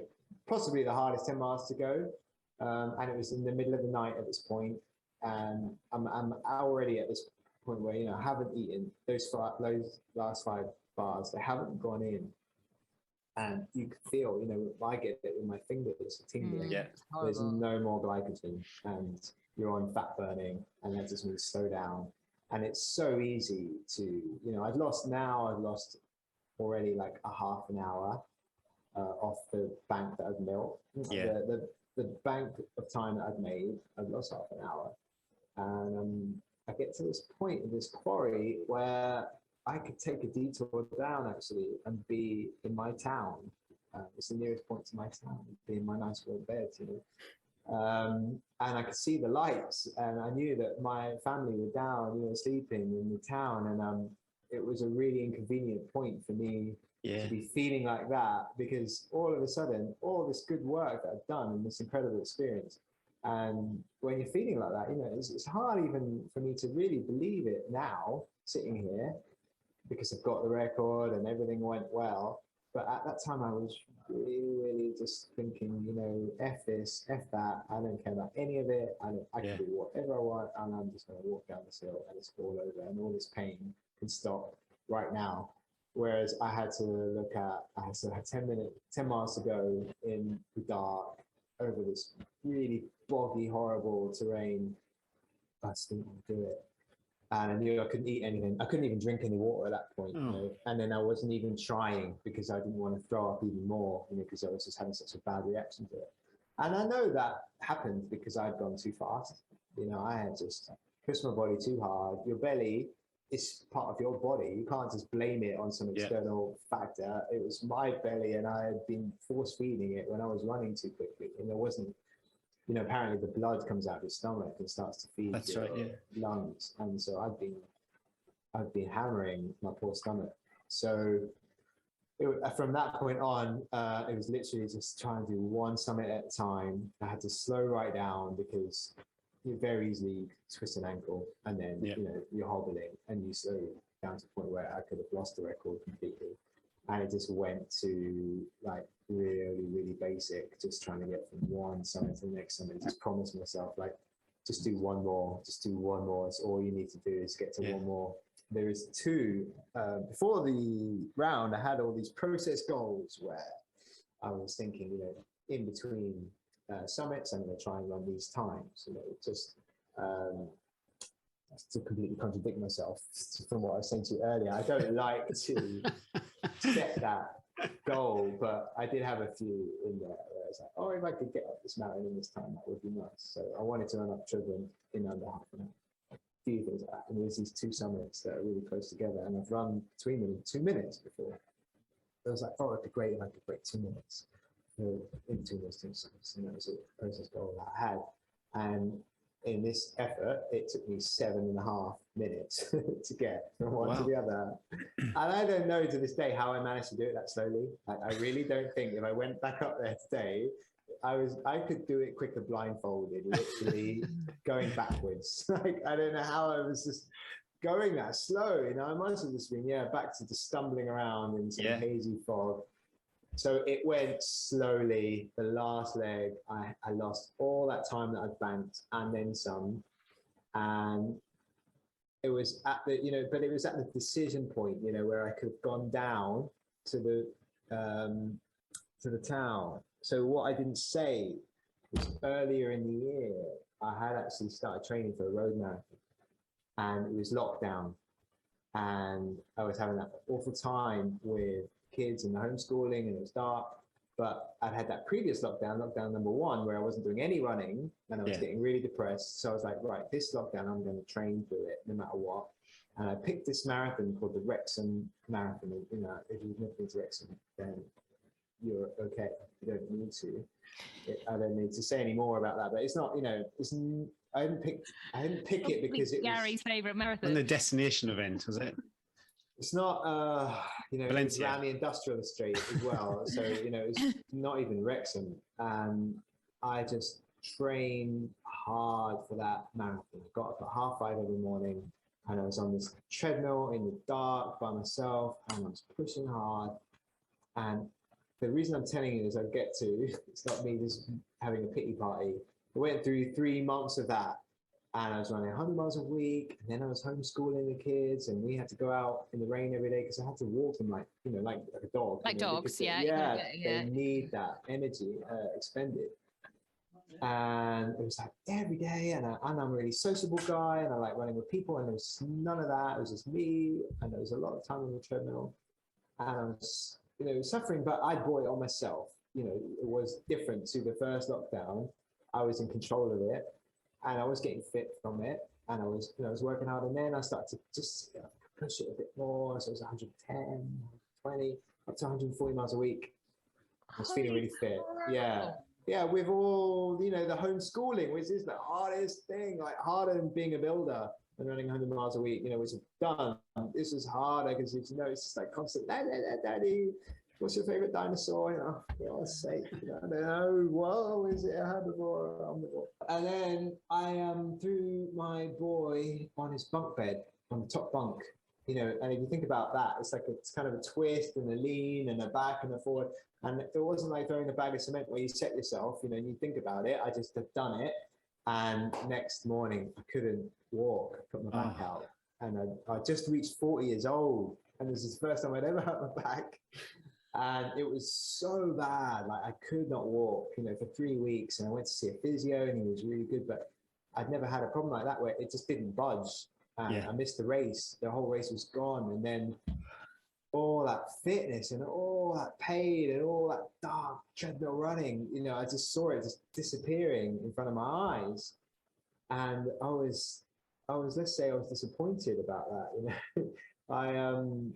possibly the hardest 10 miles to go. And it was in the middle of the night at this point. And I'm already at this point where, you know, I haven't eaten those last 5 bars. They haven't gone in. And you can feel, you know, I get it with my fingers tingling. There's no more glycogen, and you're on fat burning, and that just means slow down. And it's so easy to, you know, I've lost already like a half an hour off the bank that I've milked. The bank of time that I've made, I've lost half an hour. And I get to this point in this quarry where I could take a detour down actually and be in my town It's the nearest point to my town, being my nice little bed, you know. And I could see the lights, and I knew that my family were down, you know, sleeping in the town. And it was a really inconvenient point for me to be feeling like that, because all of a sudden, all this good work that I've done and this incredible experience, and when you're feeling like that, you know, it's hard even for me to really believe it now, sitting here, because I've got the record and everything went well. But at that time, I was really just thinking, you know, F this, F that. I don't care about any of it. I can do whatever I want, and I'm just going to walk down this hill, and it's all over, and all this pain can stop right now. Whereas I had to had 10 miles to go in the dark over this really boggy, horrible terrain. I just didn't want to do it. And I knew I couldn't eat anything. I couldn't even drink any water at that point. You know? And then I wasn't even trying, because I didn't want to throw up even more, you know, because I was just having such a bad reaction to it. And I know that happened because I'd gone too fast. You know, I had just pushed my body too hard. Your belly is part of your body. You can't just blame it on some external factor. It was my belly, and I had been force feeding it when I was running too quickly. And there wasn't, you know, apparently the blood comes out of your stomach and starts to feed your lungs. And so I've been hammering my poor stomach. So from that point on, it was literally just trying to do one summit at a time. I had to slow right down, because you very easily twist an ankle, and then you know, you're hobbling, and you slow down to the point where I could have lost the record completely. And it just went to like really basic, just trying to get from one summit to the next summit. Just promise myself, like, just do one more, it's all you need to do is get to one more. There is two, before the round, I had all these process goals where I was thinking, you know, in between summits, I'm going to try and run these times, you know, just to completely contradict myself from what I was saying to you earlier. I don't like to set that goal, but I did have a few in there where I was like, oh, if I could get up this mountain in this time, that would be nice. So I wanted to run up Children in under half an hour. A few things like that. And there's these two summits that are really close together, and I've run between them in 2 minutes before. I was like, oh, it'd be great if I could break 2 minutes in between those two summits. And that was a process goal that I had. And in this effort, it took me 7.5 minutes to get from one to the other. And I don't know to this day how I managed to do it that slowly. I really don't think, if I went back up there today, I could do it quicker blindfolded, literally going backwards. Like, I don't know how I was just going that slow. You know, I must have just been, back to just stumbling around in some hazy fog. So it went slowly. The last leg, I lost all that time that I'd banked and then some. And it was at the, you know, but it was at the decision point, you know, where I could have gone down to the town. So what I didn't say was earlier in the year, I had actually started training for a road marathon, and it was lockdown. And I was having that awful time with kids and the homeschooling, and it was dark. But I'd had that previous lockdown number 1, where I wasn't doing any running, and I was getting really depressed. So I was like, right, this lockdown, I'm going to train through it no matter what. And I picked this marathon called the Wrexham Marathon. You know, if you've never been to Wrexham, then you're okay. You don't need to. I don't need to say any more about that. But it's not, you know, I didn't pick it because it was Gary's favourite marathon. And the destination event, was it? It's not, you know, it's around the industrial estate as well. So, you know, it's not even Wrexham. And I just trained hard for that marathon. I got up at 5:30 every morning, and I was on this treadmill in the dark by myself, and I was pushing hard. And the reason I'm telling you is it's not me just having a pity party. I went through 3 months of that. And I was running 100 miles a week, and then I was homeschooling the kids, and we had to go out in the rain every day because I had to walk them like a dog. Like dogs, They need that energy expended. And it was like every day, and I'm a really sociable guy, and I like running with people, and there was none of that. It was just me, and there was a lot of time on the treadmill, and I was, you know, suffering, but I brought it on myself. You know, it was different to the first lockdown. I was in control of it. And I was getting fit from it, and I was working hard, and then I started to just push it a bit more. So it was 110, 20, up to 140 miles a week. I was feeling really fit. Yeah. Yeah, with all, you know, the homeschooling, which is the hardest thing, like harder than being a builder and running 100 miles a week, you know, which I've done. This is hard. I can see, you know, it's just like constant, daddy, what's your favorite dinosaur? You know, for God's sake, you know, I don't know. Whoa, is it a herbivore or omnivore? And then I threw my boy on his bunk bed, on the top bunk, you know, and if you think about that, it's like it's kind of a twist and a lean and a back and a forward. And it wasn't like throwing a bag of cement where you set yourself, you know, and you think about it. I just had done it. And next morning, I couldn't walk, put my back out. And I just reached 40 years old. And this is the first time I'd ever hurt my back. And it was so bad. Like I could not walk, you know, for 3 weeks. And I went to see a physio and he was really good. But I'd never had a problem like that where it just didn't budge. And I missed the race. The whole race was gone. And then all that fitness and all that pain and all that dark treadmill running, you know, I just saw it just disappearing in front of my eyes. And I was, let's say I was disappointed about that, you know.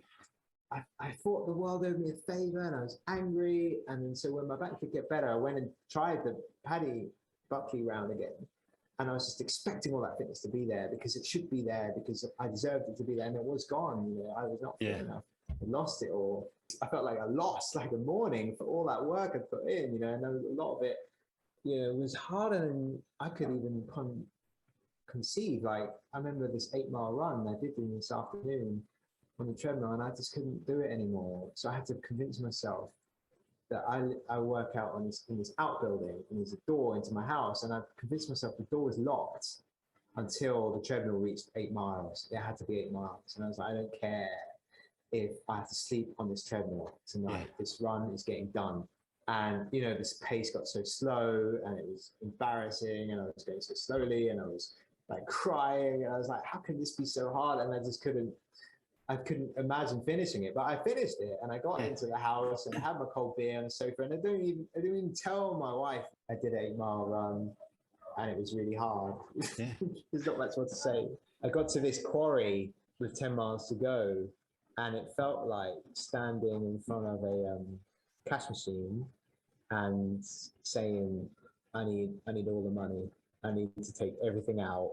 I thought the world owed me a favor and I was angry. And then so when my back could get better, I went and tried the Paddy Buckley Round again. And I was just expecting all that fitness to be there because it should be there because I deserved it to be there. And it was gone, you know, I was not fit enough. I lost it all. I felt like I lost like a morning for all that work I put in, you know, and a lot of it, you know, was harder than I could even conceive. Like I remember this 8-mile run I did this afternoon on the treadmill and I just couldn't do it anymore. So I had to convince myself that I work out in this outbuilding and there's a door into my house and I convinced myself the door was locked until the treadmill reached 8 miles. It had to be 8 miles. And I was like, I don't care if I have to sleep on this treadmill tonight. This run is getting done. And, you know, this pace got so slow and it was embarrassing and I was going so slowly and I was like crying and I was like, how can this be so hard? And I couldn't imagine finishing it, but I finished it and I got into the house and I had my cold beer on the sofa and I didn't even tell my wife I did an 8-mile run and it was really hard. There's not much more to say. I got to this quarry with 10 miles to go and it felt like standing in front of a cash machine and saying, I need all the money. I need to take everything out.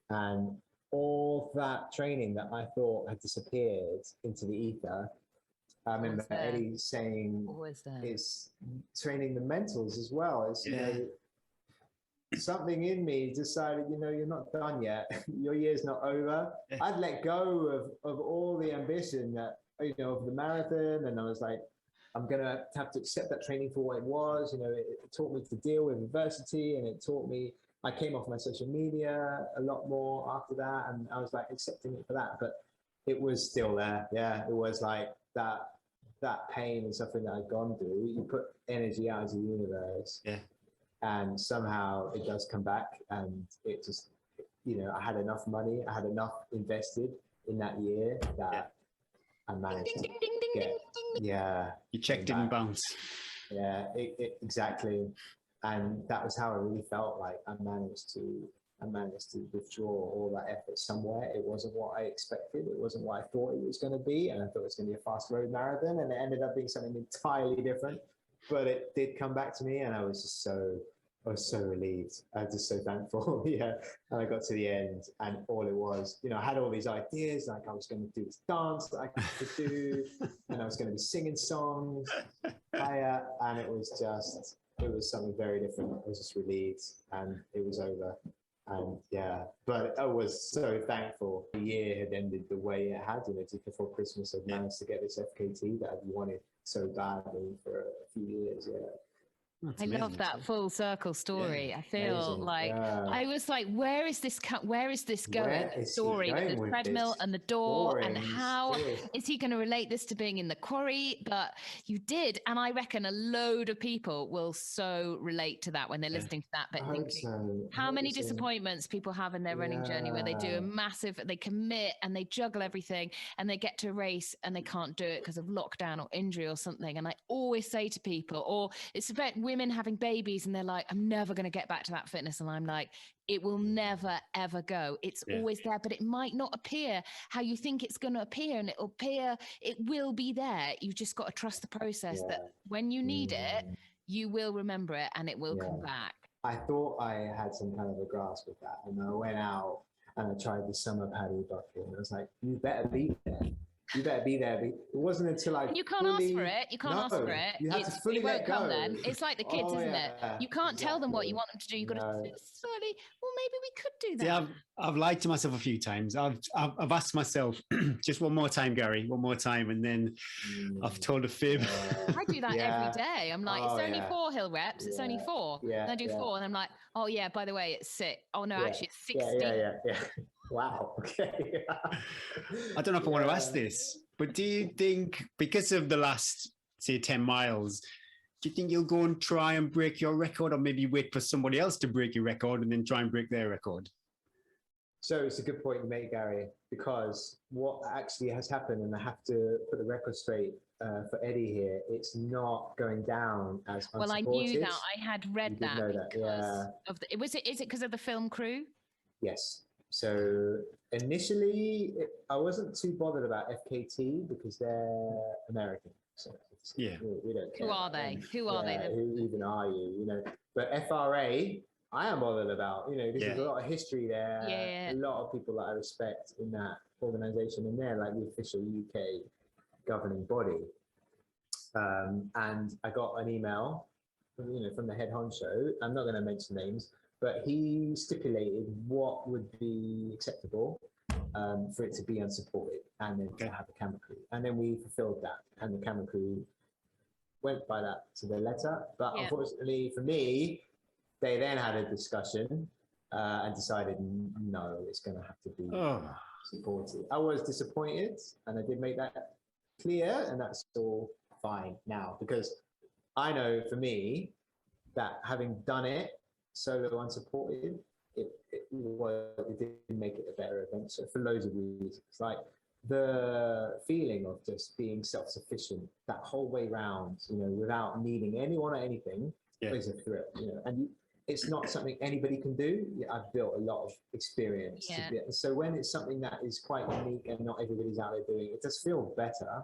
And all that training that I thought had disappeared into the ether. I remember Eddie saying it's training the mentals as well. It's, you know, something in me decided, you know, you're not done yet. Your year's not over. I'd let go of all the ambition that, you know, of the marathon. And I was like, I'm going to have to accept that training for what it was. You know, it taught me to deal with adversity and it taught me, I came off my social media a lot more after that. And I was like accepting it for that, but it was still there. Yeah. It was like that pain and suffering that I'd gone through. You put energy out into the universe. And somehow it does come back and it just, you know, I had enough money, I had enough invested in that year that I managed to get, your check didn't bounce. Exactly. And that was how I really felt. Like I managed to withdraw all that effort somewhere. It wasn't what I expected. It wasn't what I thought it was going to be. And I thought it was going to be a fast road marathon and it ended up being something entirely different. But it did come back to me and I was so relieved. I was just so thankful. And I got to the end and all it was, you know, I had all these ideas, like I was going to do this dance that I could do and I was going to be singing songs. And it was something very different. I was just relieved and it was over. And but I was so thankful the year had ended the way it had, you know, just before Christmas I'd managed to get this FKT that I'd wanted so badly for a few years. I love that full circle story. I feel like I was like, where is this going? The story with the treadmill and the door, and how is he going to relate this to being in the quarry? But you did, and I reckon a load of people will so relate to that when they're listening to that. But thinking how many disappointments people have in their running journey where they do they commit and they juggle everything, and they get to a race and they can't do it because of lockdown or injury or something. And I always say to people, or it's a bit women having babies and they're like, I'm never going to get back to that fitness. And I'm like, it will never, ever go. It's always there, but it might not appear how you think it's going to appear. And it will be there. You've just got to trust the process that when you need it, you will remember it and it will come back. I thought I had some kind of a grasp of that. And I went out and I tried the summer Paddy Buckley. And I was like, you better be there. You better be there. It wasn't until I. And you can't ask for it. You can't ask for it. You have to fully it won't let go. come then. It's like the kids, isn't it? You can't tell them what you want them to do. You've got to slowly. Well, maybe we could do that. Yeah, I've lied to myself a few times. I've asked myself just one more time, Gary, one more time, and then I've told a fib. I do that every day. I'm like, it's only 4 hill reps. It's only 4. And I do 4, and I'm like, oh yeah, by the way, it's 6. Oh no, actually, it's 16. Yeah. Wow. Okay. I don't know if I want to ask this, but do you think, because of the last, say, 10 miles, do you think you'll go and try and break your record, or maybe wait for somebody else to break your record and then try and break their record? So it's a good point you make, Gary, because what actually has happened, and I have to put the record straight for Eddie here, it's not going down as unsupported. Well, I knew that. I had read that because of the, is it because of the film crew? Yes. So initially, I wasn't too bothered about FKT because they're American. So we don't care. Who are they? Who are they? Who even are you? You know, but FRA, I am bothered about. You know, there's a lot of history there. A lot of people that I respect in that organization, and they're like the official UK governing body. And I got an email, from the head honcho. I'm not going to mention names. But he stipulated what would be acceptable for it to be unsupported, and then to have a camera crew. And then we fulfilled that, and the camera crew went by that to the letter. But unfortunately for me, they then had a discussion and decided, no, it's going to have to be supported. I was disappointed, and I did make that clear, and that's all fine now, because I know for me that having done it solo unsupported, it didn't make it a better event. So for loads of reasons, like the feeling of just being self-sufficient that whole way round, without needing anyone or anything, is a thrill. And it's not something anybody can do. I've built a lot of experience. So when it's something that is quite unique and not everybody's out there doing it, it does feel better.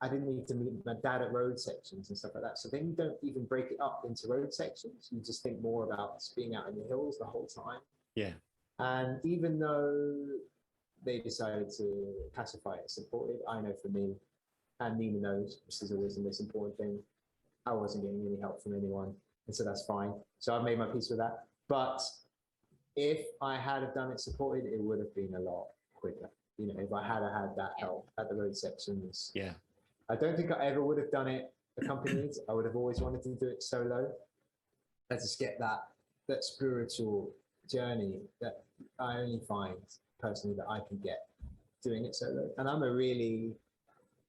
I didn't need to meet my dad at road sections and stuff like that. So then you don't even break it up into road sections. You just think more about just being out in the hills the whole time. And even though they decided to classify it as supported, I know for me, and Nina knows, this is always the most important thing, I wasn't getting any help from anyone. And so that's fine. So I've made my peace with that. But if I had have done it supported, it would have been a lot quicker. If I had had that help at the road sections. I don't think I ever would have done it accompanied. I would have always wanted to do it solo. I just get that spiritual journey that I only find personally that I can get doing it solo. And I'm a really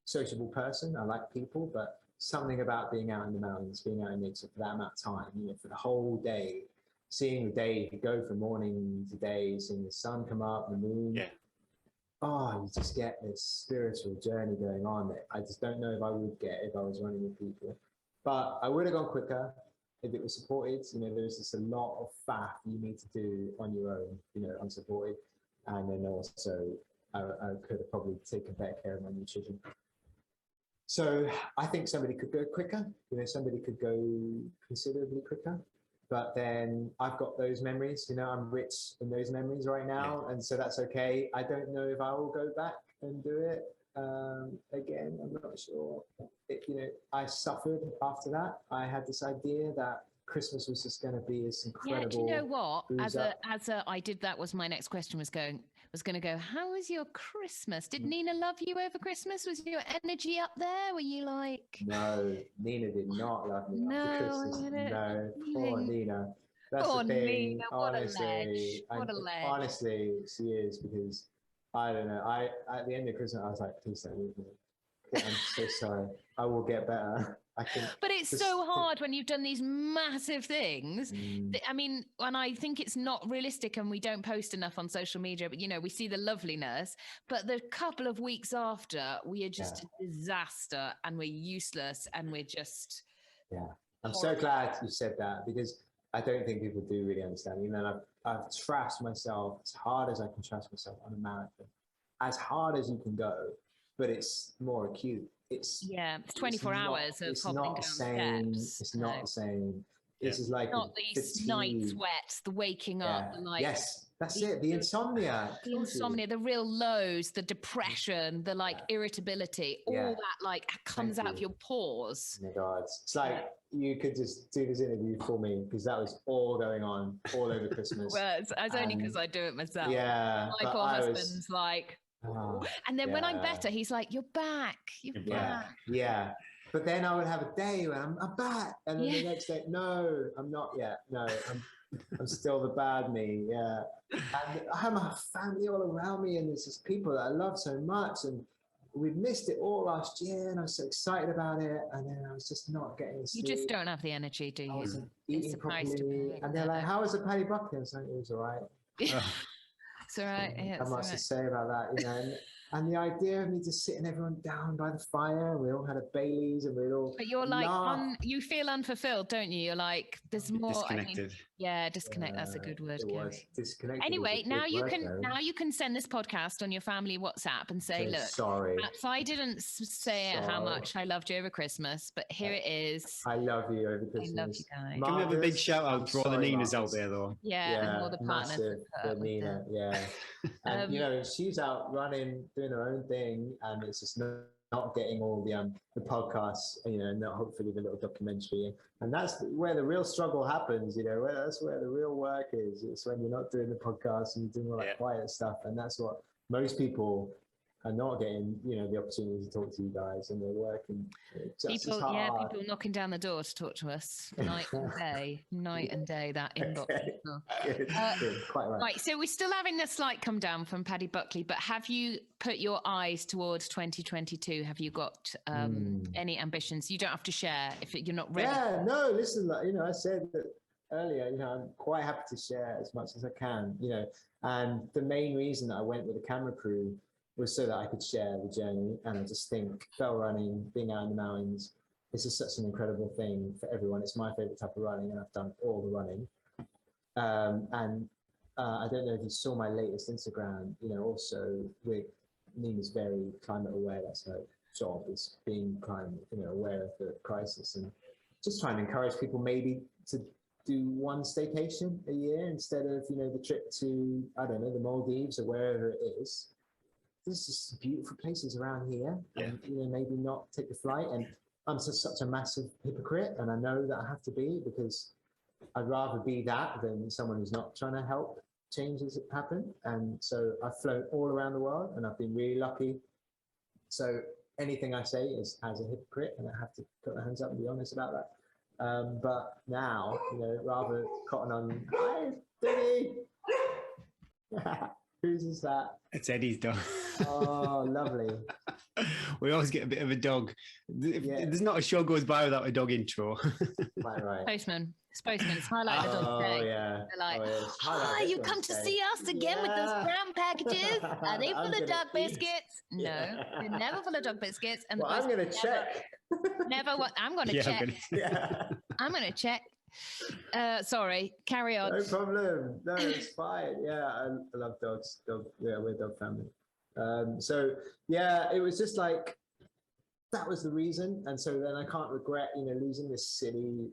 sociable person. I like people, but something about being out in the mountains, being out in nature for that amount of time, for the whole day, seeing the day go from morning to day, seeing the sun come up, the moon. You just get this spiritual journey going on that I just don't know if I would get if I was running with people. But I would have gone quicker if it was supported. There's just a lot of faff you need to do on your own, unsupported. And then also, I could have probably taken better care of my nutrition. So I think somebody could go quicker. Somebody could go considerably quicker. But then I've got those memories, I'm rich in those memories right now. And so that's okay. I don't know if I will go back and do it again. I'm not sure. I suffered after that. I had this idea that Christmas was just going to be this incredible. Do you know what? I did, that was my next question was going to go, how was your Christmas? Did Nina love you over Christmas? Was your energy up there? Were you like... No, Nina did not love me after Christmas. No, poor Nina. That's poor the thing. Nina, Honestly, what a ledge. Honestly, she is, because I don't know. At the end of Christmas, I was like, please don't leave me. I'm so sorry. I will get better. But it's so hard when you've done these massive things. I mean, and I think it's not realistic, and we don't post enough on social media, but we see the loveliness, but the couple of weeks after, we are just a disaster, and we're useless, and we're just Yeah. I'm so glad you said that, because I don't think people do really understand. You know, I've trashed myself as hard as I can trash myself on a marathon, as hard as you can go, but it's more acute. It's 24 hours of hobbling down steps. It's not the same. This is like not these night sweats, the waking up, the like. Yes, that's it. The insomnia. The insomnia, the real lows, the depression, the like irritability, all that like comes out of your pores. Oh my God. It's like you could just do this interview for me, because that was all going on all over Christmas. Well, it's only because I do it myself. Yeah. My poor husband's like, and then when I'm better, he's like, "You're back. You're back." Yeah. But then I would have a day when I'm back, and then the next day, no, I'm not yet. No, I'm still the bad me. Yeah. And I have my family all around me, and there's just people that I love so much, and we missed it all last year, and I was so excited about it, and then I was just not getting sleep. You just don't have the energy, do you? I wasn't eating properly, and they're like, "How was the Paddy Buckley?" I was like, "It was all right." It's all right. Yeah, How much to say about that, you know? And the idea of me just sitting everyone down by the fire, we all had a Baileys, and we'd all. But you're like, you feel unfulfilled, don't you? You're like, there's more. Disconnected. Disconnect. That's a good word. It was disconnected. Anyway, now you can send this podcast on your family WhatsApp and say, look, sorry, perhaps I didn't say how much I loved you over Christmas, but here it is. I love you over Christmas. I love you guys. Can we have a big shout out for all the Ninas out there, though? And all the partners. For Nina, and you know, she's out running, doing her own thing, and it's just not getting all the podcasts, you know, and hopefully the little documentary, and that's where the real struggle happens, you know, that's where the real work is. It's when you're not doing the podcast and you're doing all that quiet stuff, and that's what most people are not getting, you know, the opportunity to talk to you guys, and they're working just as hard. People knocking down the door to talk to us night and day, that inbox. Good. Quite right. Right, so we're still having a slight come down from Paddy Buckley, but have you put your eyes towards 2022? Have you got any ambitions? You don't have to share if you're not ready. Yeah, no, listen, you know, I said that earlier, you know, I'm quite happy to share as much as I can, you know, and the main reason that I went with a camera crew was so that I could share the journey. And I just think trail running, being out in the mountains, this is such an incredible thing for everyone. It's my favorite type of running, and I've done all the running. I don't know if you saw my latest Instagram, you know, also with Nina's very climate aware. That's her job, is being aware of the crisis, and just trying to encourage people maybe to do one staycation a year instead of, you know, the trip to, I don't know, the Maldives or wherever it is. There's just beautiful places around here, and, you know, maybe not take the flight. And I'm just such a massive hypocrite, and I know that I have to be, because I'd rather be that than someone who's not trying to help changes happen. And so I've flown all around the world, and I've been really lucky. So anything I say is as a hypocrite, and I have to put my hands up and be honest about that. But now, you know, rather cotton on, hi, Diddy. Who's that? It's Eddie's dog. Oh, lovely. We always get a bit of a dog. There's not a show goes by without a dog intro. Right. Postman. It's highlight the dog day. Oh, yeah. They're like, you come to see us again with those brown packages? Are they full of dog biscuits? No, they're never full of dog biscuits. And I'm going to check. I'm going to check. I'm going to check. Sorry, carry on. No problem. No, it's fine. Yeah, I love dogs. We're a dog family. So yeah, it was just like, that was the reason. And so then I can't regret, you know, losing this silly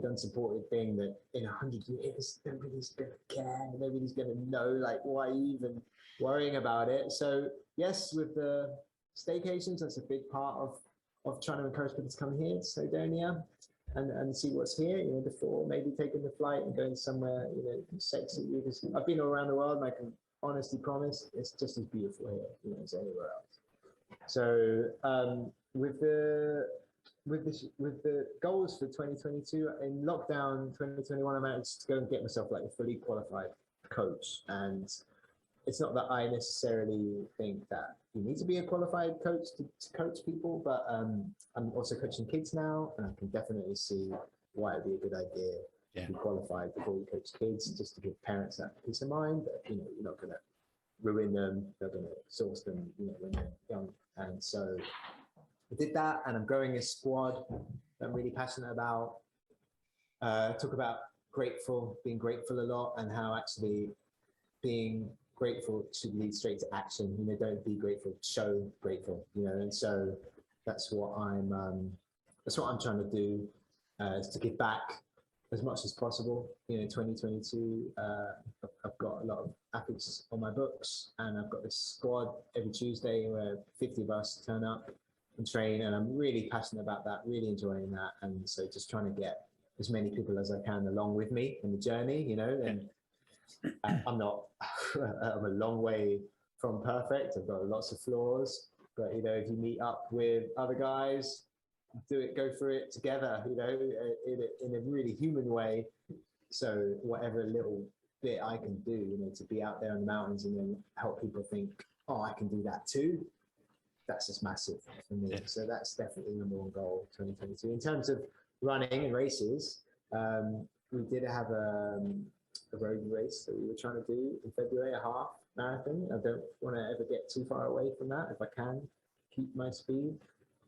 unsupported thing that in 100 years nobody's gonna care, nobody's gonna know, like, why are you even worrying about it? So yes, with the staycations, that's a big part of trying to encourage people to come here to Snowdonia and see what's here, you know, before maybe taking the flight and going somewhere, you know, sexy. Because I've been all around the world, and I can honestly promise it's just as beautiful here, you know, as anywhere else. So with the goals for 2022, in lockdown 2021, I managed to go and get myself like a fully qualified coach. And it's not that I necessarily think that you need to be a qualified coach to coach people, but I'm also coaching kids now, and I can definitely see why it'd be a good idea to be qualified before we coach kids, just to give parents that peace of mind that, you know, you're not going to ruin them, you're going to exhaust them, you know, when they're young. And so I did that, and I'm growing a squad that I'm really passionate about. Talk about being grateful a lot, and how actually being grateful should lead straight to action. You know, don't be grateful, show grateful. You know, and so that's what I'm trying to do, is to give back as much as possible. You know, 2022, I've got a lot of athletes on my books, and I've got this squad every Tuesday where 50 of us turn up and train, and I'm really passionate about that, really enjoying that, and so just trying to get as many people as I can along with me in the journey, you know. And I'm a long way from perfect. I've got lots of flaws, but you know, if you meet up with other guys, go through it together, you know, in a really human way. So whatever little bit I can do, you know, to be out there in the mountains and then help people think, oh, I can do that too. That's just massive for me. Yeah. So that's definitely number one goal, 2022. In terms of running and races, we did have a road race that we were trying to do in February, a half marathon. I don't want to ever get too far away from that. If I can keep my speed,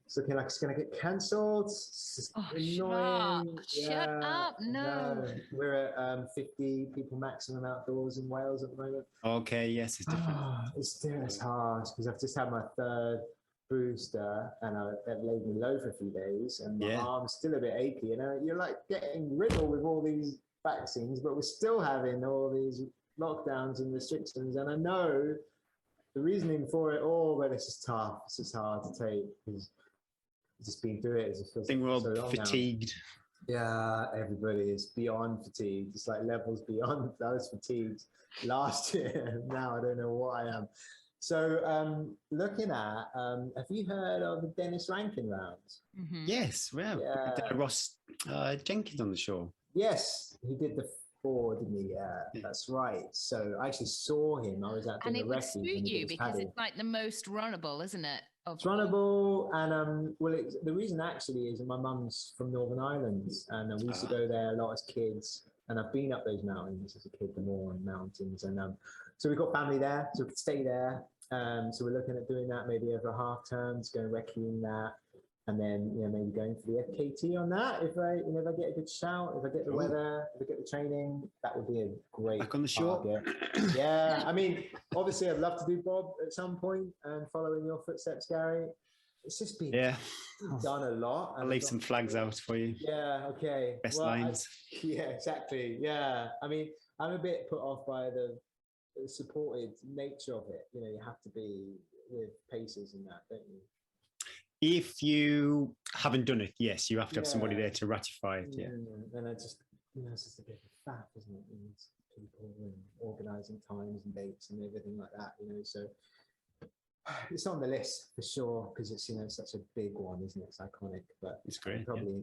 it's looking like it's going to get cancelled. Annoying. Shut up. No. We're at 50 people maximum outdoors in Wales at the moment. Okay, yes, it's different. It's hard because I've just had my third booster, and it laid me low for a few days, and my arm's still a bit achy. You know, you're like getting riddled with all these vaccines, but we're still having all these lockdowns and restrictions. And I know the reasoning for it all, but it's just tough. It's just hard to take because just been through it. I think we're all fatigued. Now. Yeah, everybody is beyond fatigued. It's like levels beyond. I was fatigued last year. Now I don't know what I am. So looking at, have you heard of the Dennis Rankin Round? Mm-hmm. Yes, well, Ross Jenkins on the show. Yes, he did the 4, didn't he? Yeah, that's right. So I actually saw him. I was at the recce. And it would suit you because it's like the most runnable, isn't it? It's runnable, and the reason actually is that my mum's from Northern Ireland, and we used to go there a lot as kids, and I've been up those mountains as a kid, the Mourne Mountains, and so we've got family there, so we could stay there. So we're looking at doing that maybe over half terms, going recceing that, and then maybe going for the FKT on that. If I get a good shout, if I get the weather, if I get the training, that would be a great back on the shore. Yeah, I mean, obviously, I'd love to do Bob at some point and follow in your footsteps, Gary. It's just been done a lot. I'll leave some flags out for you. Yeah, okay. Best lines. Yeah, exactly. Yeah, I mean, I'm a bit put off by the supported nature of it. You have to be with paces and that, don't you? If you haven't done it, yes, you have to have somebody there to ratify it. Yeah. And I just, it's just a bit of a faff, isn't it? And people and organising times and dates and everything like that. So it's on the list for sure because it's such a big one, isn't it? It's iconic, but it's great. Probably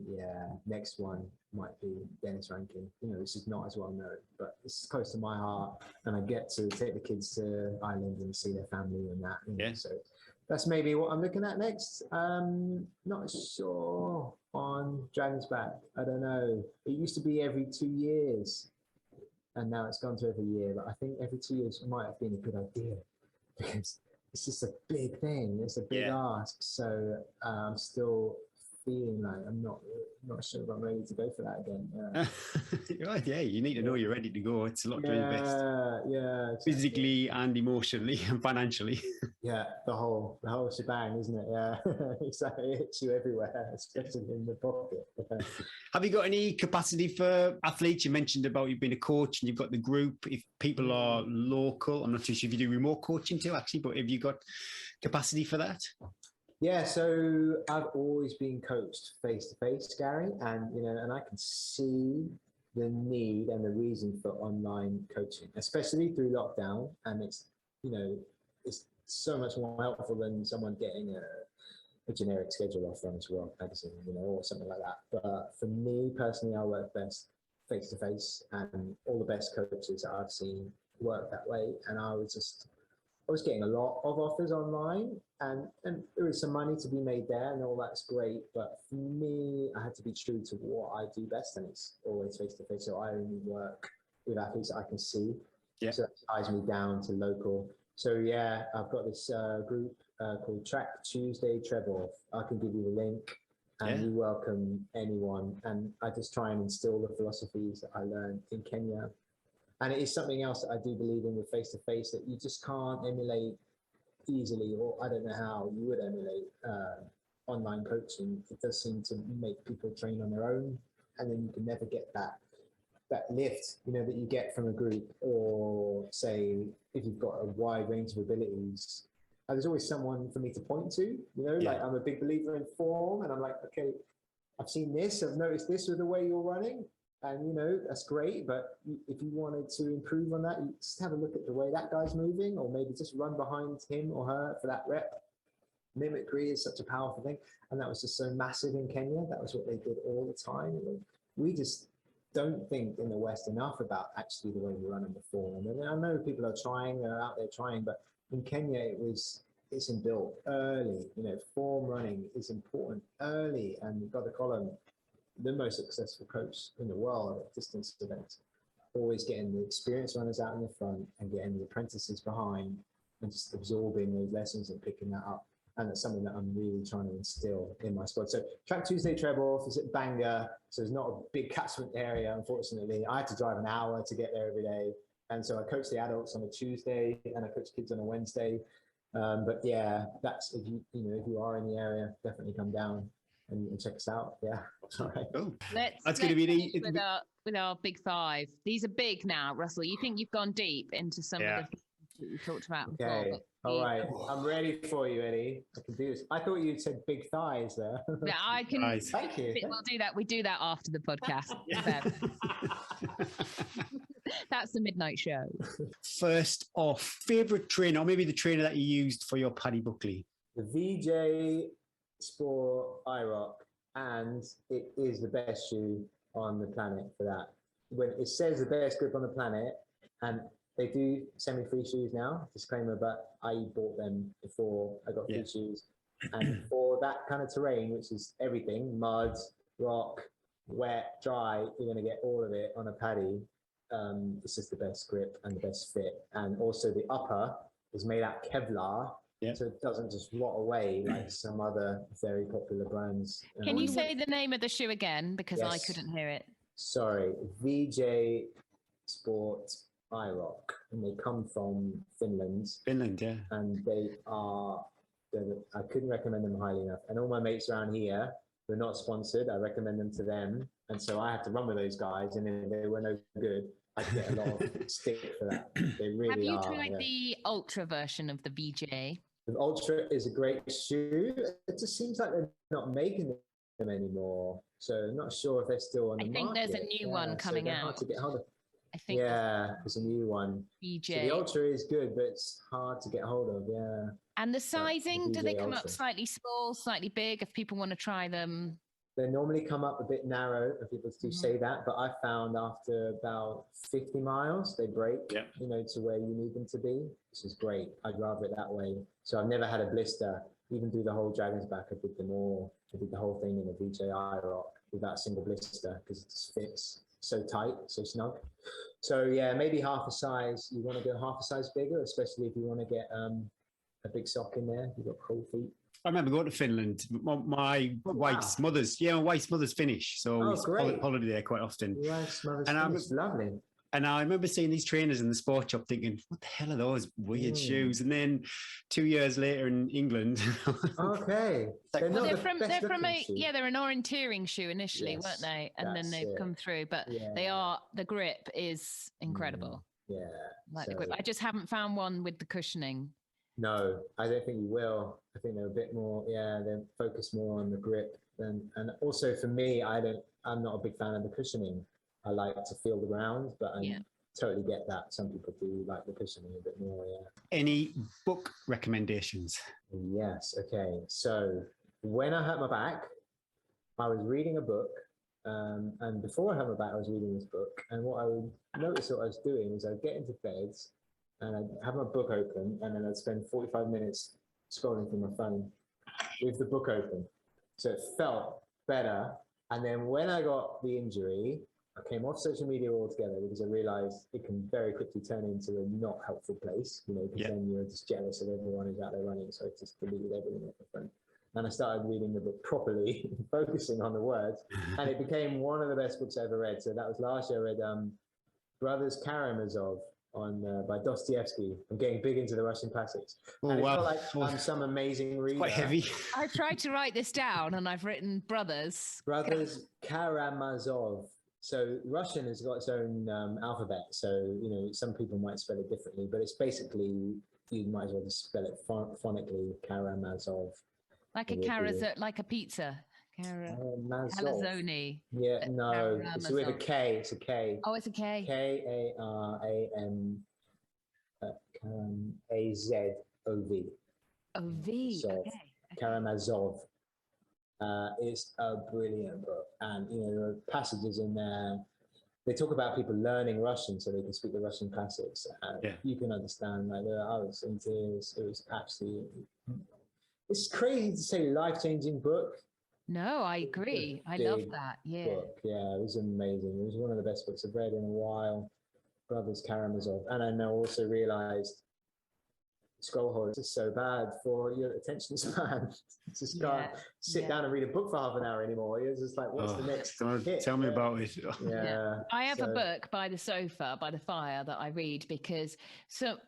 next one might be Dennis Rankin. This is not as well known, but it's close to my heart, and I get to take the kids to Ireland and see their family and that. So that's maybe what I'm looking at next. Not sure on Dragon's Back. I don't know. It used to be every 2 years, and now it's gone to every year. But I think every 2 years might have been a good idea because it's just a big thing. It's a big ask. So I'm still feeling like I'm not sure if I'm ready to go for that again. You need to know you're ready to go. It's a lot to invest. Yeah, exactly. Physically and emotionally and financially. Yeah, the whole shebang, isn't it? Yeah, exactly. It hits you everywhere, especially in the pocket. Have you got any capacity for athletes? You mentioned about you being a coach and you've got the group. If people are local, I'm not too sure if you do remote coaching too, actually, but have you got capacity for that? Yeah, so I've always been coached face to face, Gary, and and I can see the need and the reason for online coaching, especially through lockdown. And it's it's so much more helpful than someone getting a generic schedule off Runner's World magazine, or something like that. But for me personally, I work best face to face, and all the best coaches that I've seen work that way. And I was getting a lot of offers online, and there is some money to be made there, and all that's great. But for me, I had to be true to what I do best, and it's always face to face. So I only work with athletes that I can see. Yeah. So that ties me down to local. So I've got this group called Track Tuesday Treble. I can give you the link. and we welcome anyone. And I just try and instill the philosophies that I learned in Kenya. And it is something else that I do believe in with face-to-face, that you just can't emulate easily, or I don't know how you would emulate online coaching. It does seem to make people train on their own, and then you can never get that lift, you know, that you get from a group. Or say, if you've got a wide range of abilities, there's always someone for me to point to, you know, like I'm a big believer in form, and I'm like, okay, I've seen this, I've noticed this with the way you're running, and you know, that's great, but if you wanted to improve on that, you just have a look at the way that guy's moving, or maybe just run behind him or her for that rep. Mimicry is such a powerful thing, and that was just so massive in Kenya. That was what they did all the time. And we just don't think in the West enough about actually the way we run in the form. And I know people are trying, they're out there trying, but in Kenya it's inbuilt early. You know, form running is important early, and you've got to call him the most successful coach in the world at distance events. Always getting the experienced runners out in the front and getting the apprentices behind, and just absorbing those lessons and picking that up. And it's something that I'm really trying to instill in my squad. So Track Tuesday Treble is at Bangor, so there's not a big catchment area, unfortunately. I had to drive an hour to get there every day. And so I coach the adults on a Tuesday and I coach kids on a Wednesday. But yeah, that's, if you are in the area, definitely come down and check us out. Yeah. All right. Oh, Let's going to be with our big five. These are big now, Russell. You think you've gone deep into some of the things that you talked about before. Okay. All right. I'm ready for you, Eddie. I can do this. I thought you said big thighs there. Yeah, I can. Nice. Thank you. We'll do that. We do that after the podcast. That's the midnight show. First off, favorite trainer, or maybe the trainer that you used for your Paddy Buckley. The VJ Sport iRock, and it is the best shoe on the planet for that. When it says the best grip on the planet, and they do send me free shoes now, disclaimer, but I bought them before I got free shoes. And for that kind of terrain, which is everything, mud, rock, wet, dry, you're going to get all of it on a Paddy. This is the best grip and the best fit. And also the upper is made out of Kevlar, so it doesn't just rot away like some other very popular brands. Can you say the name of the shoe again? Because I couldn't hear it. Sorry, VJ Sport iRock, and they come from Finland. Finland, yeah. And I couldn't recommend them highly enough. And all my mates around here who are not sponsored, I recommend them to them. And so I had to run with those guys, and if they were no good, I get a lot of stick for that. They really are. Have you tried the Ultra version of the VJ? The Ultra is a great shoe. It just seems like they're not making them anymore. So I'm not sure if they're still on the market. I think there's a new one coming out. Hard to get hold of. I think there's a new one. VJ. So the Ultra is good, but it's hard to get hold of. Yeah. And the sizing, do they come Ultra up slightly small, slightly big if people want to try them? They normally come up a bit narrow, and people do say that, but I found after about 50 miles, they break, to where you need them to be, which is great. I'd rather it that way. So I've never had a blister, even through the whole Dragon's Back. I did the whole thing in the VJ iRock without a single blister, because it just fits so tight, so snug. So yeah, maybe half a size. You want to go half a size bigger, especially if you want to get a big sock in there. You've got cold feet. I remember going to Finland. My wife's mother's Finnish, so we holiday there quite often. Wife's mother's Finnish, lovely. And I remember seeing these trainers in the sport shop thinking, what the hell are those weird shoes? And then 2 years later in England. Okay. They're an orienteering shoe initially, weren't they? And then they've come through. But the grip is incredible. The grip. I just haven't found one with the cushioning. No, I don't think you will. I think they're a bit more, they're focused more on the grip. And also for me, I'm not a big fan of the cushioning. I like to feel the ground, but I totally get that. Some people do like the cushioning a bit more, Any book recommendations? Yes, okay. So when I hurt my back, I was reading a book. And before I hurt my back, I was reading this book. And what I would notice what I was doing is I'd get into bed and I'd have my book open, and then I'd spend 45 minutes scrolling through my phone with the book open. So it felt better. And then when I got the injury, I came off social media altogether because I realized it can very quickly turn into a not helpful place, because then you're just jealous of everyone who's out there running. So I just deleted everything at the front. And I started reading the book properly, focusing on the words, and it became one of the best books I ever read. So that was last year. I read Brothers Karamazov by Dostoevsky. I'm getting big into the Russian classics. Oh, and it's wow. not like I'm some amazing reader. Quite heavy. I tried to write this down, and I've written Brothers Karamazov. So Russian has got its own alphabet. So, some people might spell it differently, but it's basically, you might as well just spell it phonetically, Karamazov. like a pizza. Calzone. Yeah, no, it's with a K. It's a K. Oh, it's a K. Karamazov. Oh, V. Okay. Karamazov. It's a brilliant book, and there are passages in there. They talk about people learning Russian so they can speak the Russian classics. You can understand. I was in tears. It was absolutely. It's crazy to say life-changing book. No, I agree. I love that. Yeah. Book. Yeah, it was amazing. It was one of the best books I've read in a while. Brothers Karamazov. And I now also realized scroll is so bad for your attention span. You just can't sit down and read a book for half an hour anymore. You're just like, what's the next hit? Tell me about it. Yeah. I have a book by the sofa, by the fire, that I read because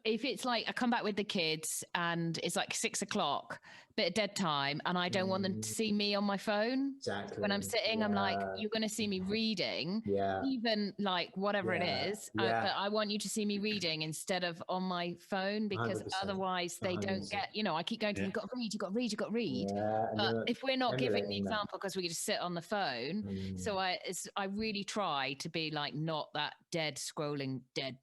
if it's like I come back with the kids and it's like 6 o'clock, bit of dead time, and I don't want them to see me on my phone. Exactly. When I'm sitting, I'm like, you're going to see me reading, even like whatever it is. But I want you to see me reading instead of on my phone, because 100%. Otherwise they 100%. Don't get, I keep going to them, you've got to read. Yeah, but if we're not giving the example because we just sit on the phone, so I really try to be like not that scrolling.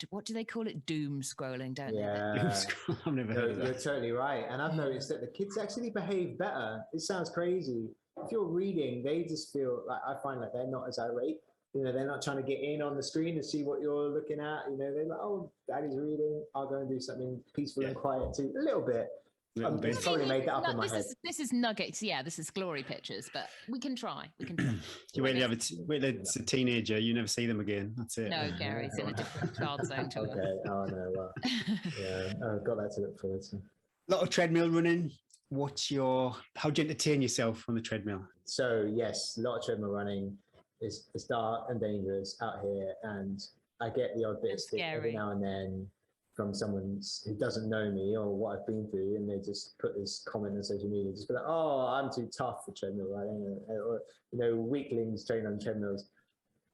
What do they call it? Doom scrolling, don't they? I've never heard of that. You're totally right, and I've noticed that the kids actually behave better. It sounds crazy. If you're reading, they just feel like, I find like they're not as irate. They're not trying to get in on the screen and see what you're looking at. They're like, oh, daddy's reading. I'll go and do something peaceful and quiet too. A little bit. I've probably made that up in my head. This is nuggets. Yeah, this is glory pictures, but we can try. You wait it's a teenager, you never see them again. That's it. No, Gary's in a different child zone to us. Okay. Oh, no. Well, I've got that to look forward to. A lot of treadmill running. How do you entertain yourself on the treadmill? So, yes, a lot of treadmill running. It's dark and dangerous out here, and I get the odd bit of stick every now and then from someone who doesn't know me or what I've been through, and they just put this comment on social media, just be like, "Oh, I'm too tough for treadmill riding," or weaklings train on treadmills.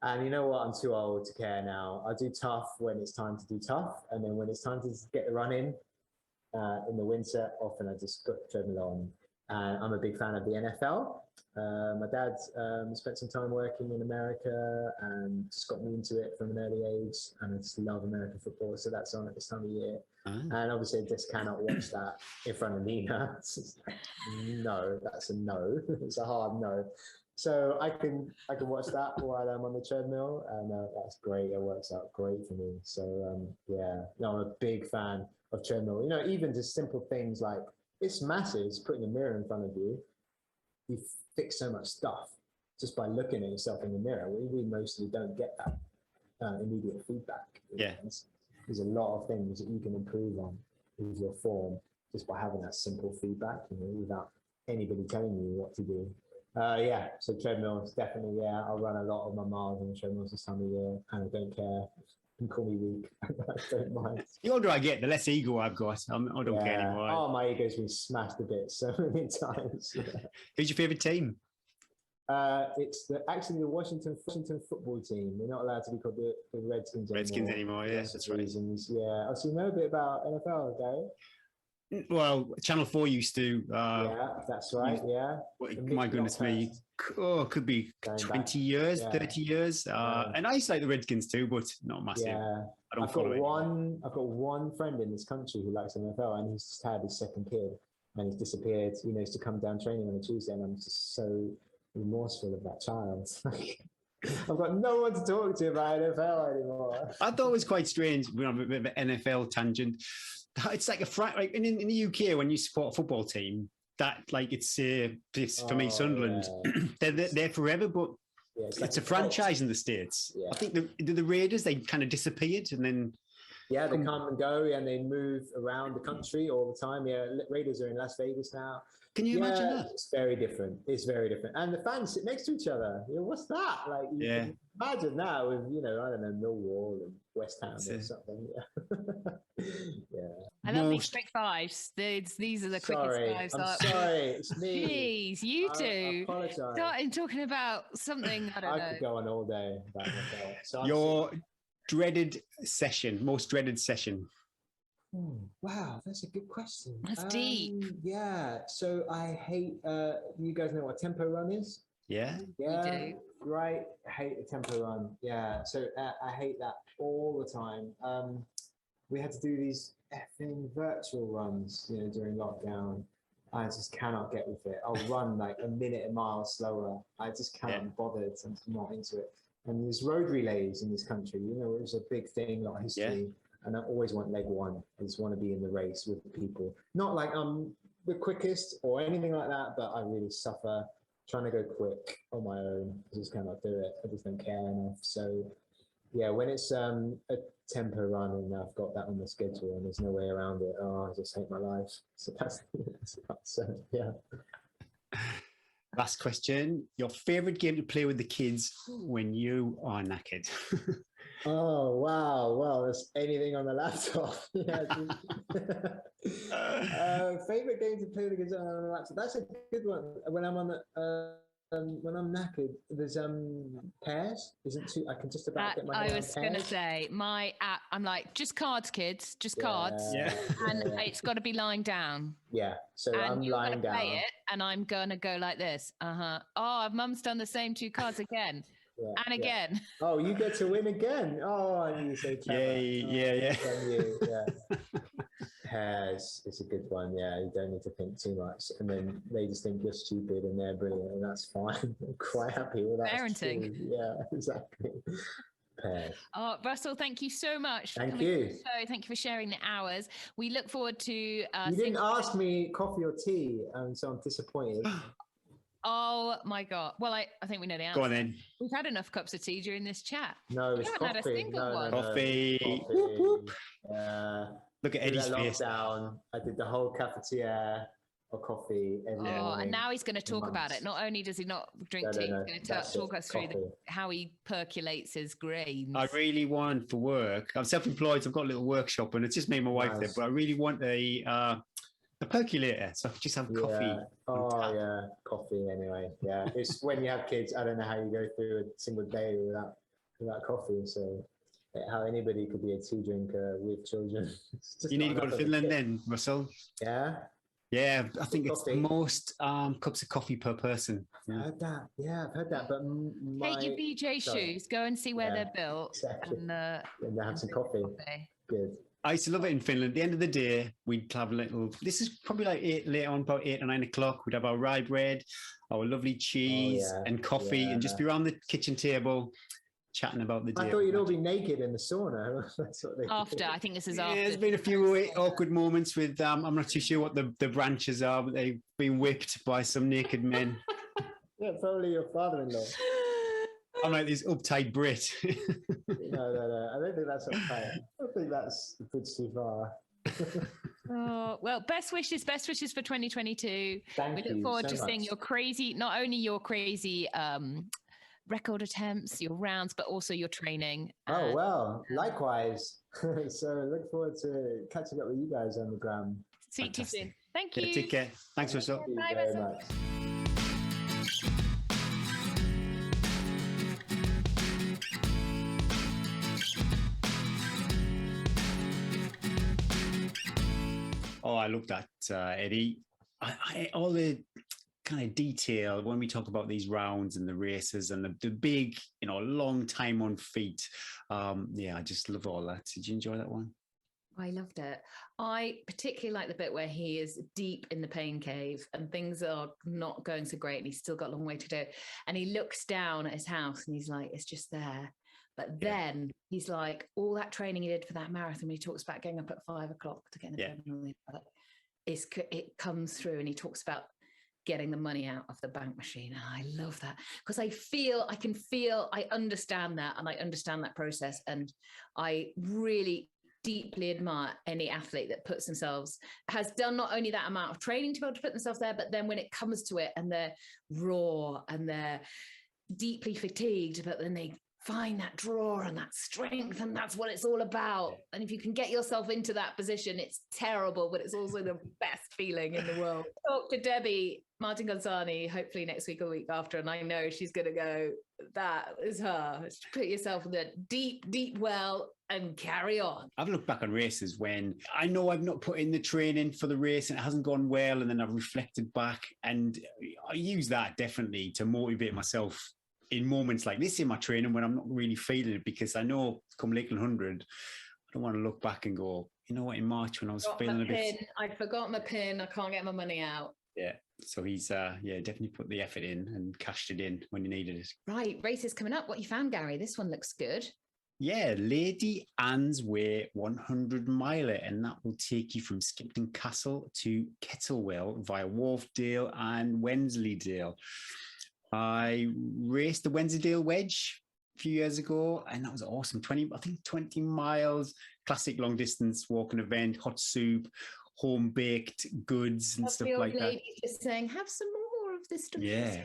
And you know what? I'm too old to care now. I do tough when it's time to do tough, and then when it's time to get the run in the winter, often I just put the treadmill on. And I'm a big fan of the NFL. My dad spent some time working in America and just got me into it from an early age. And I just love American football. So that's on at this time of year. And obviously I just cannot watch that in front of Nina. No, that's a no. It's a hard no. So I can watch that while I'm on the treadmill, and that's great. It works out great for me. So I'm a big fan of treadmill. Even just simple things like, it's massive. It's putting a mirror in front of you. You fix so much stuff just by looking at yourself in the mirror. We mostly don't get that immediate feedback. There's a lot of things that you can improve on with your form just by having that simple feedback, without anybody telling you what to do. So treadmills, definitely, I'll run a lot of my miles on the treadmills this time of year, and I don't care. You can call me weak. I don't mind. The older I get, the less ego I've got. I don't care anymore. Oh, my ego's been smashed a bit so many times. Who's your favourite team? It's actually the Washington football team. We're not allowed to be called the Redskins anymore. Yes, that's right. Reasons. Yeah. So you know a bit about NFL, Gary? Well, Channel 4 used to. That's right. Yeah. My goodness me. Could be 20 years, 30 years. And I used to like the Redskins too, but not massive. Yeah. I've got one friend in this country who likes NFL, and he's just had his second kid and he's disappeared. He used to come down training on a Tuesday, and I'm just so remorseful of that child. I've got no one to talk to about NFL anymore. I thought it was quite strange. We're on a bit of an NFL tangent. It's like in the UK, when you support a football team, that it's for me, Sunderland. They're there forever, but it's a franchise in the States. I think the Raiders, they kind of disappeared, and then Yeah, they come and go, and they move around the country all the time. Yeah, Raiders are in Las Vegas now. Can you imagine that? It's very different. It's very different. And the fans sit next to each other. What's that? Like, you can imagine that with, I don't know, Millwall and West Ham or something. Yeah. Yeah. I love these quick fives. These are the quickest fives. I'm sorry. It's me. Jeez, you two. I apologize. Starting talking about something, I don't know. I could go on all day about myself. So your most dreaded session. Wow, that's a good question. That's deep. Yeah, so I hate, you guys know what a tempo run is? Yeah. Yeah, We do. right. I hate a tempo run. Yeah, so I hate that all the time. We had to do these effing virtual runs, during lockdown. I just cannot get with it. I'll run like a minute a mile slower. I just cannot be bothered. I'm not into it. And there's road relays in this country, it was a big thing, a lot of history. Yeah. And I always want leg one. I just want to be in the race with the people. Not like I'm the quickest or anything like that, but I really suffer trying to go quick on my own. I just cannot do it. I just don't care enough. So yeah, when it's a tempo run and I've got that on the schedule and there's no way around it, I just hate my life. So that's yeah. Last question. Your favorite game to play with the kids when you are knackered? Oh, wow. Well, there's anything on the laptop. Favorite game to play with the kids on the laptop. That's a good one. When I'm on the, when I'm knackered, there's pairs. Isn't too? I can just about get my head I was going to say, my app, I'm like, just cards, kids, just cards. Yeah. And it's got to be lying down. Yeah. So and I'm lying down. Play it, and I'm going to go like this. Oh, Mum's done the same 2 cards again. Yeah, and again. Oh, you get to win again. Oh, I knew you say clever. Yeah. It's a good one. Yeah, you don't need to think too much. And then they just think you're stupid and they're brilliant, and that's fine. I'm quite happy with that. Parenting. Too. Yeah, exactly. Pairs. Oh, Russell, thank you so much. Thank you. Thank you for sharing the hours. We look forward to... you didn't ask me coffee or tea, so I'm disappointed. Oh my God. Well, I think we know the answer. Go on then. We've had enough cups of tea during this chat. No, it's coffee. Had a single one. Coffee. Whoop, whoop. Look at Eddie's face. Lockdown, I did the whole cafetiere of coffee every morning. And now he's going to talk about it. Not only does he not drink tea, he's going to talk us through how he percolates his grains. I really want for work. I'm self-employed, so I've got a little workshop, and it's just me and my wife there. But I really want a percolator, so I could just have coffee. Oh yeah, coffee anyway. Yeah, it's when you have kids. I don't know how you go through a single day without coffee. So how anybody could be a tea drinker with children. You need to go to Finland then, Russell. Yeah. Yeah, I think it's the most cups of coffee per person. Yeah. I've heard that. Yeah, I've heard that. But take your BJ shoes, go and see where they're built, exactly. and have some coffee. Good. I used to love it in Finland. At the end of the day, we'd have a little, this is probably like about 8 or 9 o'clock. We'd have our rye bread, our lovely cheese and coffee, and just be around the kitchen table chatting about the day. I thought you'd all be naked in the sauna. That's what they after, I think this is after. There's been a few awkward moments with, I'm not too sure what the branches are, but they've been whipped by some naked men. Yeah, probably your father-in-law. I'm like this uptight Brit. No. I don't think that's uptight. I think that's a bit too far. Oh, well, best wishes for 2022. Thank we you look forward to so seeing much. your crazy, not only your crazy record attempts, your rounds, but also your training. Oh, well, likewise. So look forward to catching up with you guys on the gram. See you soon. Thank you. Take care. Thanks, Russell. Thank you Bye, very Russell. much. Oh, I love that, Eddie. All the kind of detail when we talk about these rounds and the races and the big, long time on feet. I just love all that. Did you enjoy that one? I loved it. I particularly like the bit where he is deep in the pain cave and things are not going so great and he's still got a long way to do. And he looks down at his house and he's like, it's just there. But then he's like, all that training he did for that marathon, he talks about getting up at 5 o'clock to get in the treadmill, it comes through, and he talks about getting the money out of the bank machine. And I love that because I understand that, and I understand that process. And I really deeply admire any athlete that has done not only that amount of training to be able to put themselves there, but then when it comes to it and they're raw and they're deeply fatigued, but then they find that draw and that strength, and that's what it's all about. And if you can get yourself into that position, it's terrible, but it's also the best feeling in the world. Talk to Debbie Martin Gonzani hopefully next week or week after, and I know she's going to go, that is her. Just put yourself in the deep, deep well and carry on. I've looked back on races when I know I've not put in the training for the race and it hasn't gone well, and then I've reflected back, and I use that definitely to motivate myself in moments like this in my training when I'm not really feeling it, because I know come Lakeland 100, I don't want to look back and go, you know what, in March when I was feeling a bit... I forgot my pin, I can't get my money out. Yeah, so he's definitely put the effort in and cashed it in when he needed it. Right, races coming up. What you found, Gary? This one looks good. Yeah, Lady Anne's Way 100 miler, and that will take you from Skipton Castle to Kettlewell via Wharfdale and Wensleydale. I raced the Wensleydale Wedge a few years ago, and that was awesome. 20 miles, classic long distance walking event, hot soup, home baked goods and stuff like that. Just saying, have some more of this stuff. Yeah.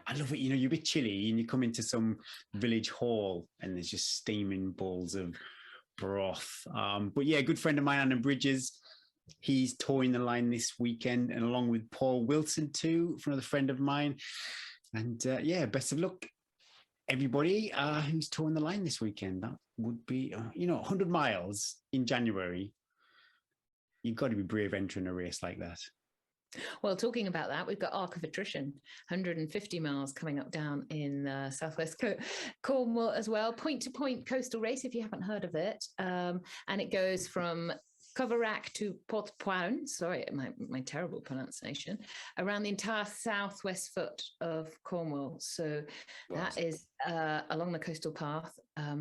I love it. You know, you're a bit chilly and you come into some village hall and there's just steaming bowls of broth. But yeah, a good friend of mine, Anna Bridges, he's towing the line this weekend, and along with Paul Wilson too, another friend of mine. And best of luck, everybody who's towing the line this weekend. That would be, 100 miles in January. You've got to be brave entering a race like that. Well, talking about that, we've got Arc of Attrition, 150 miles coming up down in southwest Cornwall as well. Point-to-point coastal race, if you haven't heard of it. And it goes from Coverack to Portpown, sorry, my terrible pronunciation, around the entire southwest foot of Cornwall. So that is along the coastal path, a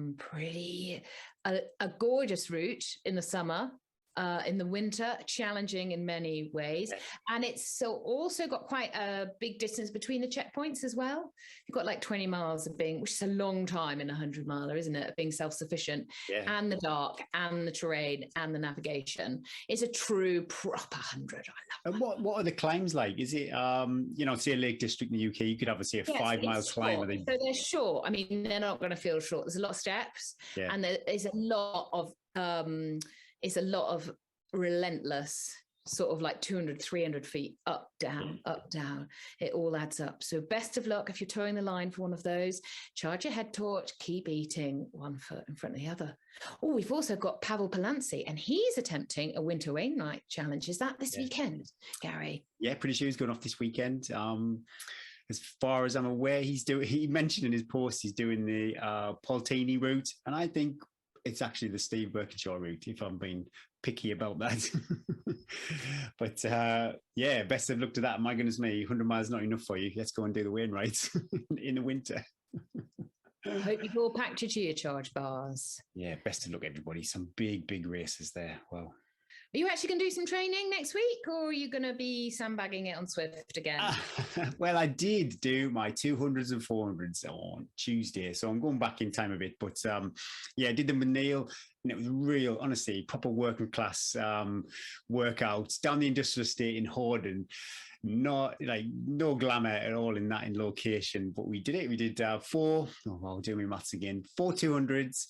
gorgeous route in the summer. In the winter, challenging in many ways. And it's also got quite a big distance between the checkpoints as well. You've got like 20 miles of being, which is a long time in a 100 miler, isn't it? Of being self-sufficient, and the dark and the terrain and the navigation. It's a true proper 100. I love it. And what are the climbs like? Is it, say a Lake District in the UK, you could have, say, a 5-mile climb. So they're short. I mean, they're not going to feel short. There's a lot of steps, and there's a lot of, it's a lot of relentless sort of like 200, 300 feet up, down. It all adds up. So best of luck if you're towing the line for one of those. Charge your head torch, keep eating one foot in front of the other. Oh, we've also got Pavel Palanci, and he's attempting a Winter Wainwright challenge. Is that this weekend, Gary? Yeah, pretty sure he's going off this weekend. As far as I'm aware, he mentioned in his post, he's doing the Poltini route. And I think it's actually the Steve Birkinshaw route, if I'm being picky about that. But best of luck to that. My goodness me, 100 miles not enough for you. Let's go and do the Wainwrights in the winter. I hope you've all packed your Chia Charge bars. Yeah, best of luck, everybody. Some big, big races there. Wow. Are you actually going to do some training next week, or are you going to be sandbagging it on Swift again? Well, I did do my 200s and 400s on Tuesday, so I'm going back in time a bit. But I did them with Neil, and it was real, honestly, proper working class workouts down the industrial estate in Horden. Not like no glamour at all in location, but we did it. We did 4 doing my maths again, 4 200s,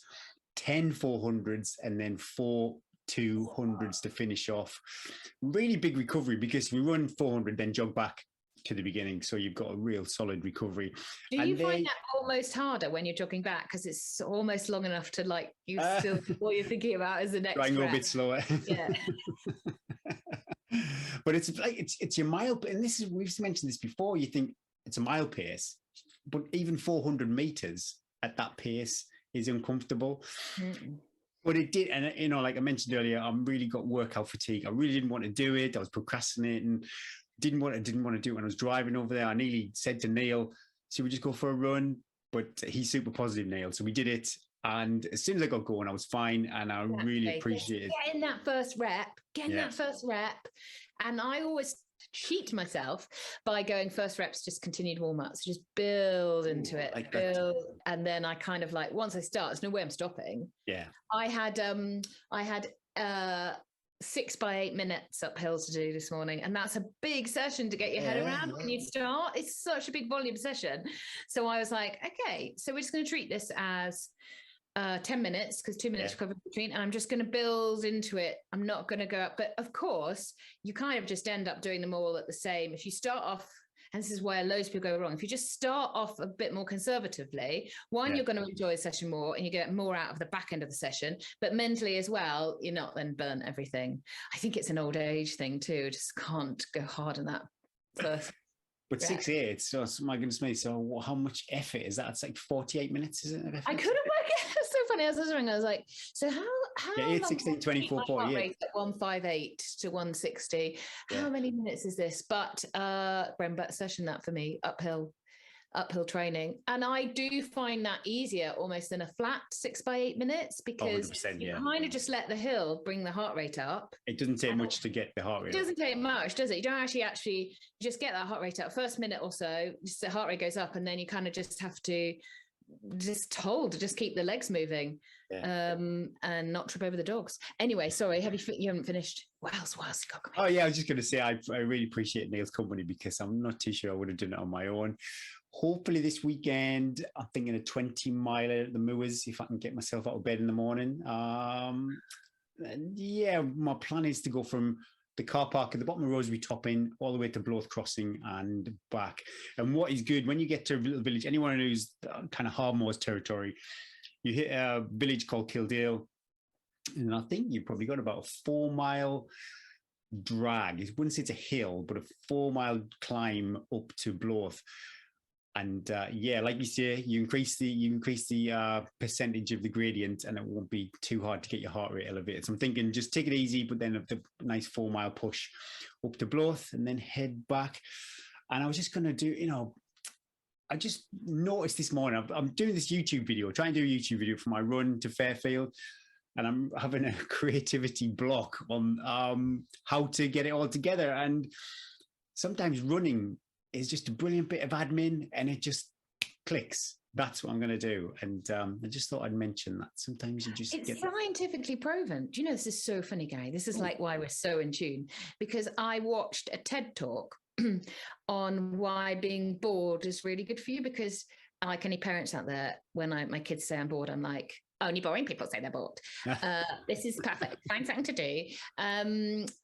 10 400s, and then 4 200s to finish off. Really big recovery, because we run 400 then jog back to the beginning, so you've got a real solid recovery. Do you find that almost harder when you're jogging back, because it's almost long enough to still what you're thinking about is the next try and go a bit slower? Yeah. But it's your mile, and we've mentioned this before. You think it's a mile pace, but even 400 meters at that pace is uncomfortable. Mm-mm. But it did, and like I mentioned earlier, I really got workout fatigue. I really didn't want to do it. I was procrastinating. Didn't want to do it when I was driving over there. I nearly said to Neil, "Should we just go for a run?" But he's super positive, Neil. So we did it, and as soon as I got going, I was fine, and I really appreciate it. Getting that first rep, and I always cheat myself by going first reps, just continued warm-ups, just build into it, like build. And then I kind of like, once I start, there's no way I'm stopping. Yeah. I had 6 by 8 minutes uphill to do this morning. And that's a big session to get your head around when you start. It's such a big volume session. So I was like, okay, so we're just going to treat this as 10 minutes, because 2 minutes recovery between, and I'm just going to build into it. I'm not going to go up. But of course, you kind of just end up doing them all at the same. If you start off, and this is where loads of people go wrong, if you just start off a bit more conservatively, you're going to enjoy the session more and you get more out of the back end of the session. But mentally as well, you're not then burnt everything. I think it's an old age thing too. Just can't go hard on that first. But 6-8, so my goodness me. So how much effort is that? It's like 48 minutes, isn't it? I couldn't work it. It's so funny. I was wondering, I was like, so how 8, 16, 24, 48. 158 to 160. How many minutes is this? But bread session that for me, uphill training. And I do find that easier almost than a flat 6 by 8 minutes, because you kind of just let the hill bring the heart rate up. It doesn't take much to get the heart rate. It doesn't take much, does it? You don't actually just get that heart rate up. First minute or so, just the heart rate goes up, and then you kind of just have to just keep the legs moving, and not trip over the dogs. Anyway, sorry, you haven't finished. What else you got? Oh yeah, I was just going to say I really appreciate Neil's company, because I'm not too sure I would have done it on my own. Hopefully this weekend, I'm thinking a 20 miler at the Moors, if I can get myself out of bed in the morning. And my plan is to go from the car park at the bottom of Rosary Topping all the way to Bloth Crossing and back. And what is good, when you get to a little village, anyone who's kind of Hardmoors territory, you hit a village called Kildale, and I think you've probably got about a 4-mile drag. I wouldn't say it's a hill, but a 4-mile climb up to Bloth. And like you say, you increase the percentage of the gradient, and it won't be too hard to get your heart rate elevated. So I'm thinking just take it easy, but then a nice 4-mile push up to Bloth and then head back. And I was just going to do, I just noticed this morning, I'm doing this YouTube video, trying to do a YouTube video for my run to Fairfield. And I'm having a creativity block on how to get it all together. And sometimes running is just a brilliant bit of admin, and it just clicks. That's what I'm going to do. And I just thought I'd mention that. Sometimes you just it's scientifically proven. Do you know, this is so funny, Gary. This is like why we're so in tune, because I watched a TED talk on why being bored is really good for you. Because like any parents out there, when my kids say I'm bored, I'm like, only boring people say they're bored. This is perfect. Find something to do.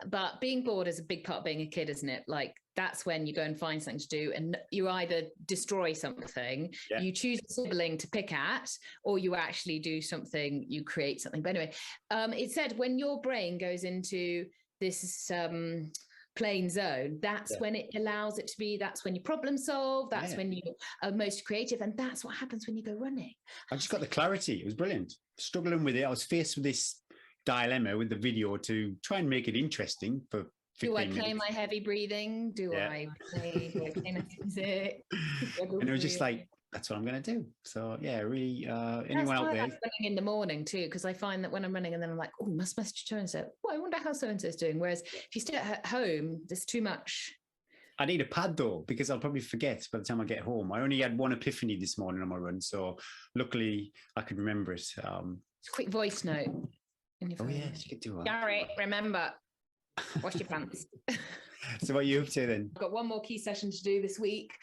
But being bored is a big part of being a kid, isn't it? Like, that's when you go and find something to do, and you either destroy something, you choose a sibling to pick at, or you actually do something, you create something. But anyway, it said when your brain goes into this plain zone, that's when it allows it to be, that's when you problem solve, that's when you are most creative, and that's what happens when you go running. I just got the clarity. It was brilliant. Struggling with it. I was faced with this dilemma with the video to try and make it interesting for 15 Do I play minutes. my heavy breathing? Do I play music? And it was just like, that's what I'm going to do. So really, anyone out there? I'm running in the morning too, because I find that when I'm running and then I'm like, oh, must message so-and-so. Oh, I wonder how so-and-so is doing. Whereas if you stay at home, there's too much. I need a pad though, because I'll probably forget by the time I get home. I only had one epiphany this morning on my run, so luckily I could remember it. It's a quick voice note. Oh yes, you could do that. Gary, remember, wash your pants. So what are you up to then? I've got one more key session to do this week,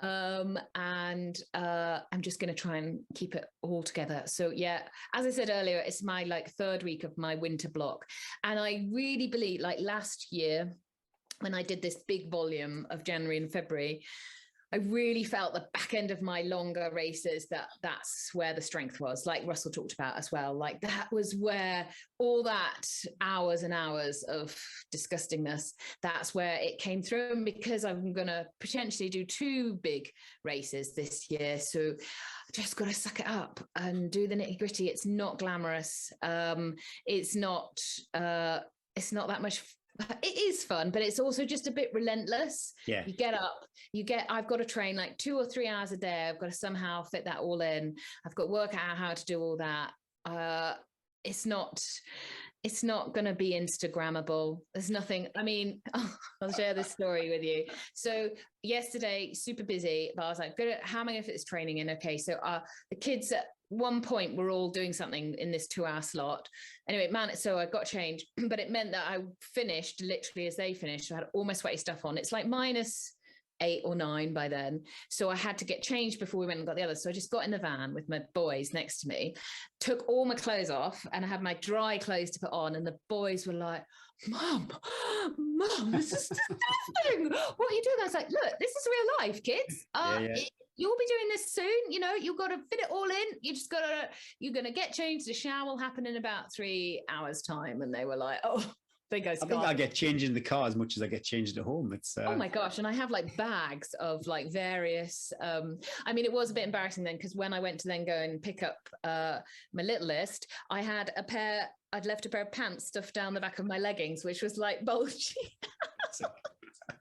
and I'm just going to try and keep it all together. So as I said earlier, it's my third week of my winter block, and I really believe, like last year when I did this big volume of January and February, I really felt the back end of my longer races that's where the strength was, like Russell talked about as well. Like that was where all that hours and hours of disgustingness, that's where it came through. And because I'm going to potentially do 2 big races this year, so I just got to suck it up and do the nitty gritty. It's not glamorous. It's not that much. It is fun, but it's also just a bit relentless. You get up, I've got to train like 2 or 3 hours a day. I've got to somehow fit that all in. I've got to work out how to do all that. It's not it's not going to be Instagrammable. There's nothing. I mean, I'll share this story with you. So yesterday, super busy, but I was like, how am I going to fit this training in? Okay, so the kids at one point were all doing something in this 2-hour slot. Anyway, so I got changed, but it meant that I finished literally as they finished. I had all my sweaty stuff on. It's like -8 or 9 by then. So I had to get changed before we went and got the others. So I just got in the van with my boys next to me, took all my clothes off, and I had my dry clothes to put on. And the boys were like, Mum, this is disgusting. What are you doing? I was like, look, this is real life, kids. You'll be doing this soon. You know, you've got to fit it all in. You're going to get changed. The shower will happen in about 3 hours time. And they were like, oh, I think I get changed in the car as much as I get changed at home. It's oh my gosh. And I have like bags of like various, I mean, it was a bit embarrassing then, because when I went to then go and pick up my little list, I'd left a pair of pants stuffed down the back of my leggings, which was like bulgy.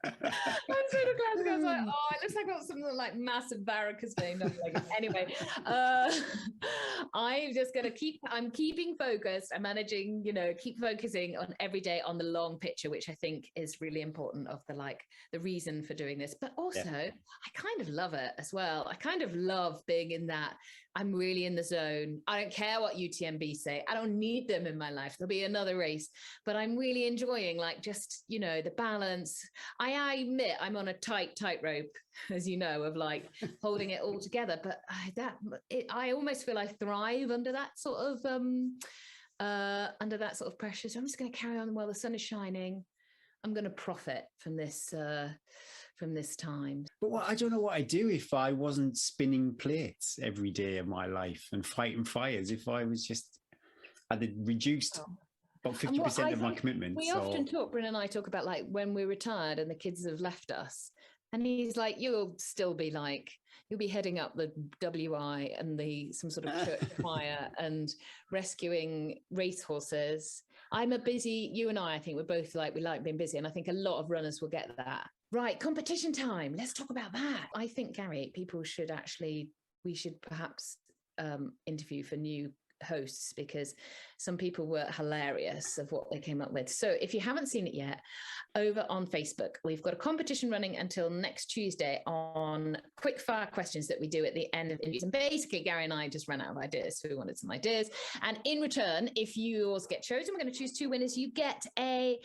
I'm so glad. I was like, oh, it looks like I've got something like massive varicose vein. Anyway, I'm just going to I'm keeping focused. I'm managing, keep focusing on every day on the long picture, which I think is really important of the reason for doing this. But also, I kind of love it as well. I kind of love being in that. I'm really in the zone. I don't care what UTMB say. I don't need them in my life. There'll be another race, but I'm really enjoying just, the balance. I admit I'm on a tightrope, as you know, of holding it all together. But I almost feel I thrive under that sort of pressure. So I'm just going to carry on while the sun is shining. I'm going to profit from this time. But I don't know what I'd do if I wasn't spinning plates every day of my life and fighting fires. If I was I'd reduced about 50% of my commitment. We often talk, Bryn and I talk about when we're retired and the kids have left us. And he's like, you'll still be you'll be heading up the WI and some sort of church choir and rescuing racehorses. You and I think we're both we like being busy. And I think a lot of runners will get that. Right, competition time. Let's talk about that. I think, Gary, we should perhaps interview for new hosts, because some people were hilarious of what they came up with. So if you haven't seen it yet, over on Facebook, we've got a competition running until next Tuesday on quick fire questions that we do at the end of interviews. And basically, Gary and I just ran out of ideas, so we wanted some ideas. And in return, if yours get chosen, we're going to choose 2 winners. You get a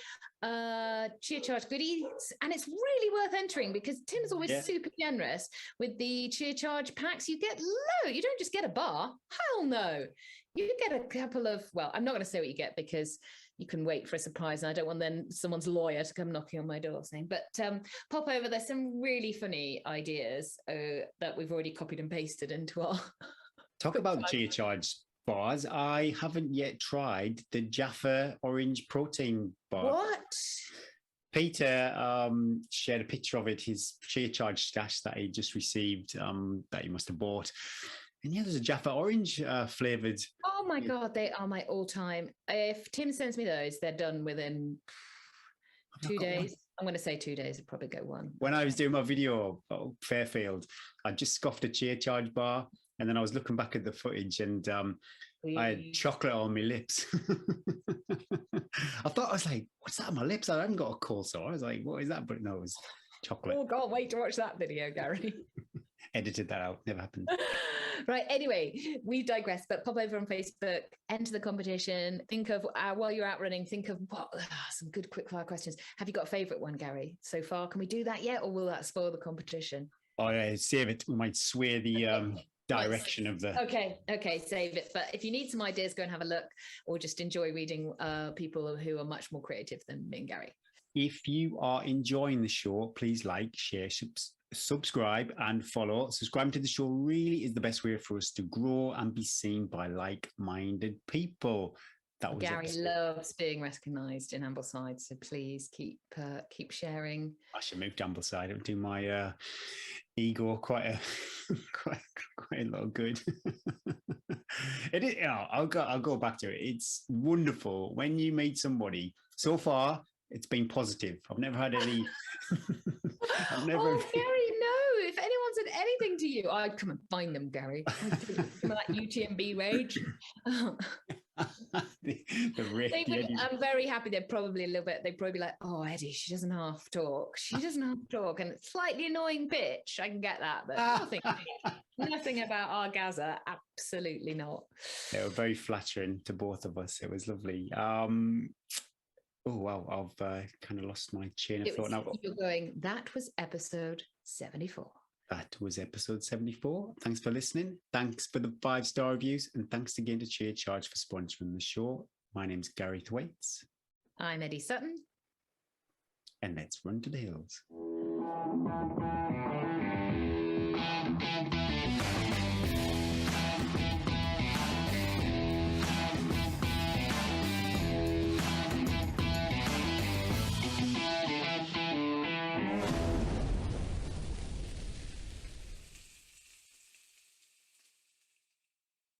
Chia Charge goodies, and it's really worth entering because Tim's always super generous with the Chia Charge packs. You get you don't just get a bar. Hell no. You get a couple of, I'm not going to say what you get because you can wait for a surprise, and I don't want then someone's lawyer to come knocking on my door saying, but pop over. There's some really funny ideas that we've already copied and pasted into our talk about Chia Charge bars. I haven't yet tried the Jaffa orange protein bar. What? Peter shared a picture of it, his Chia Charge stash that he just received, that he must have bought. And there's a Jaffa orange flavoured. Oh my God, they are my all-time. If Tim sends me those, they're done within 2 days. I'm going to say 2 days. I'd probably go 1. When I was doing my video about Fairfield, I just scoffed a Chia Charge bar, and then I was looking back at the footage, and I had chocolate on my lips. I was like, what's that on my lips? I haven't got a cold sore. I was like, what is that? But no, it was chocolate. Oh God, wait to watch that video, Gary. Edited that out. Never happened. Right. Anyway, we digress, but pop over on Facebook, enter the competition. Think of, while you're out running, think of some good quick fire questions. Have you got a favourite one, Gary, so far? Can we do that yet, or will that spoil the competition? Oh, yeah, save it. We might sway the direction of the... Okay, save it. But if you need some ideas, go and have a look, or just enjoy reading people who are much more creative than me and Gary. If you are enjoying the show, please like, share, subscribe and follow. Subscribing to the show really is the best way for us to grow and be seen by like-minded people. Gary loves being recognised in Ambleside, so please keep sharing. I should move to Ambleside. It'll do my ego quite a lot of good. It is. I'll go back to it. It's wonderful when you meet somebody. So far, it's been positive. I've never had any. Gary, no. If anyone said anything to you, I'd come and find them, Gary. Some of that UTMB rage. I'm very happy they're probably a little bit, they'd probably be like, oh, Eddie, she doesn't half talk. She doesn't half talk. And it's slightly annoying bitch. I can get that, but nothing about our Gaza. Absolutely not. They were very flattering to both of us. It was lovely. Oh, wow. I've kind of lost my chain of thought now. You're going, that was episode 74. That was episode 74. Thanks for listening. Thanks for the 5-star reviews. And thanks again to Chia Charge for sponsoring the show. My name's Gary Thwaites. I'm Eddie Sutton. And let's run to the hills.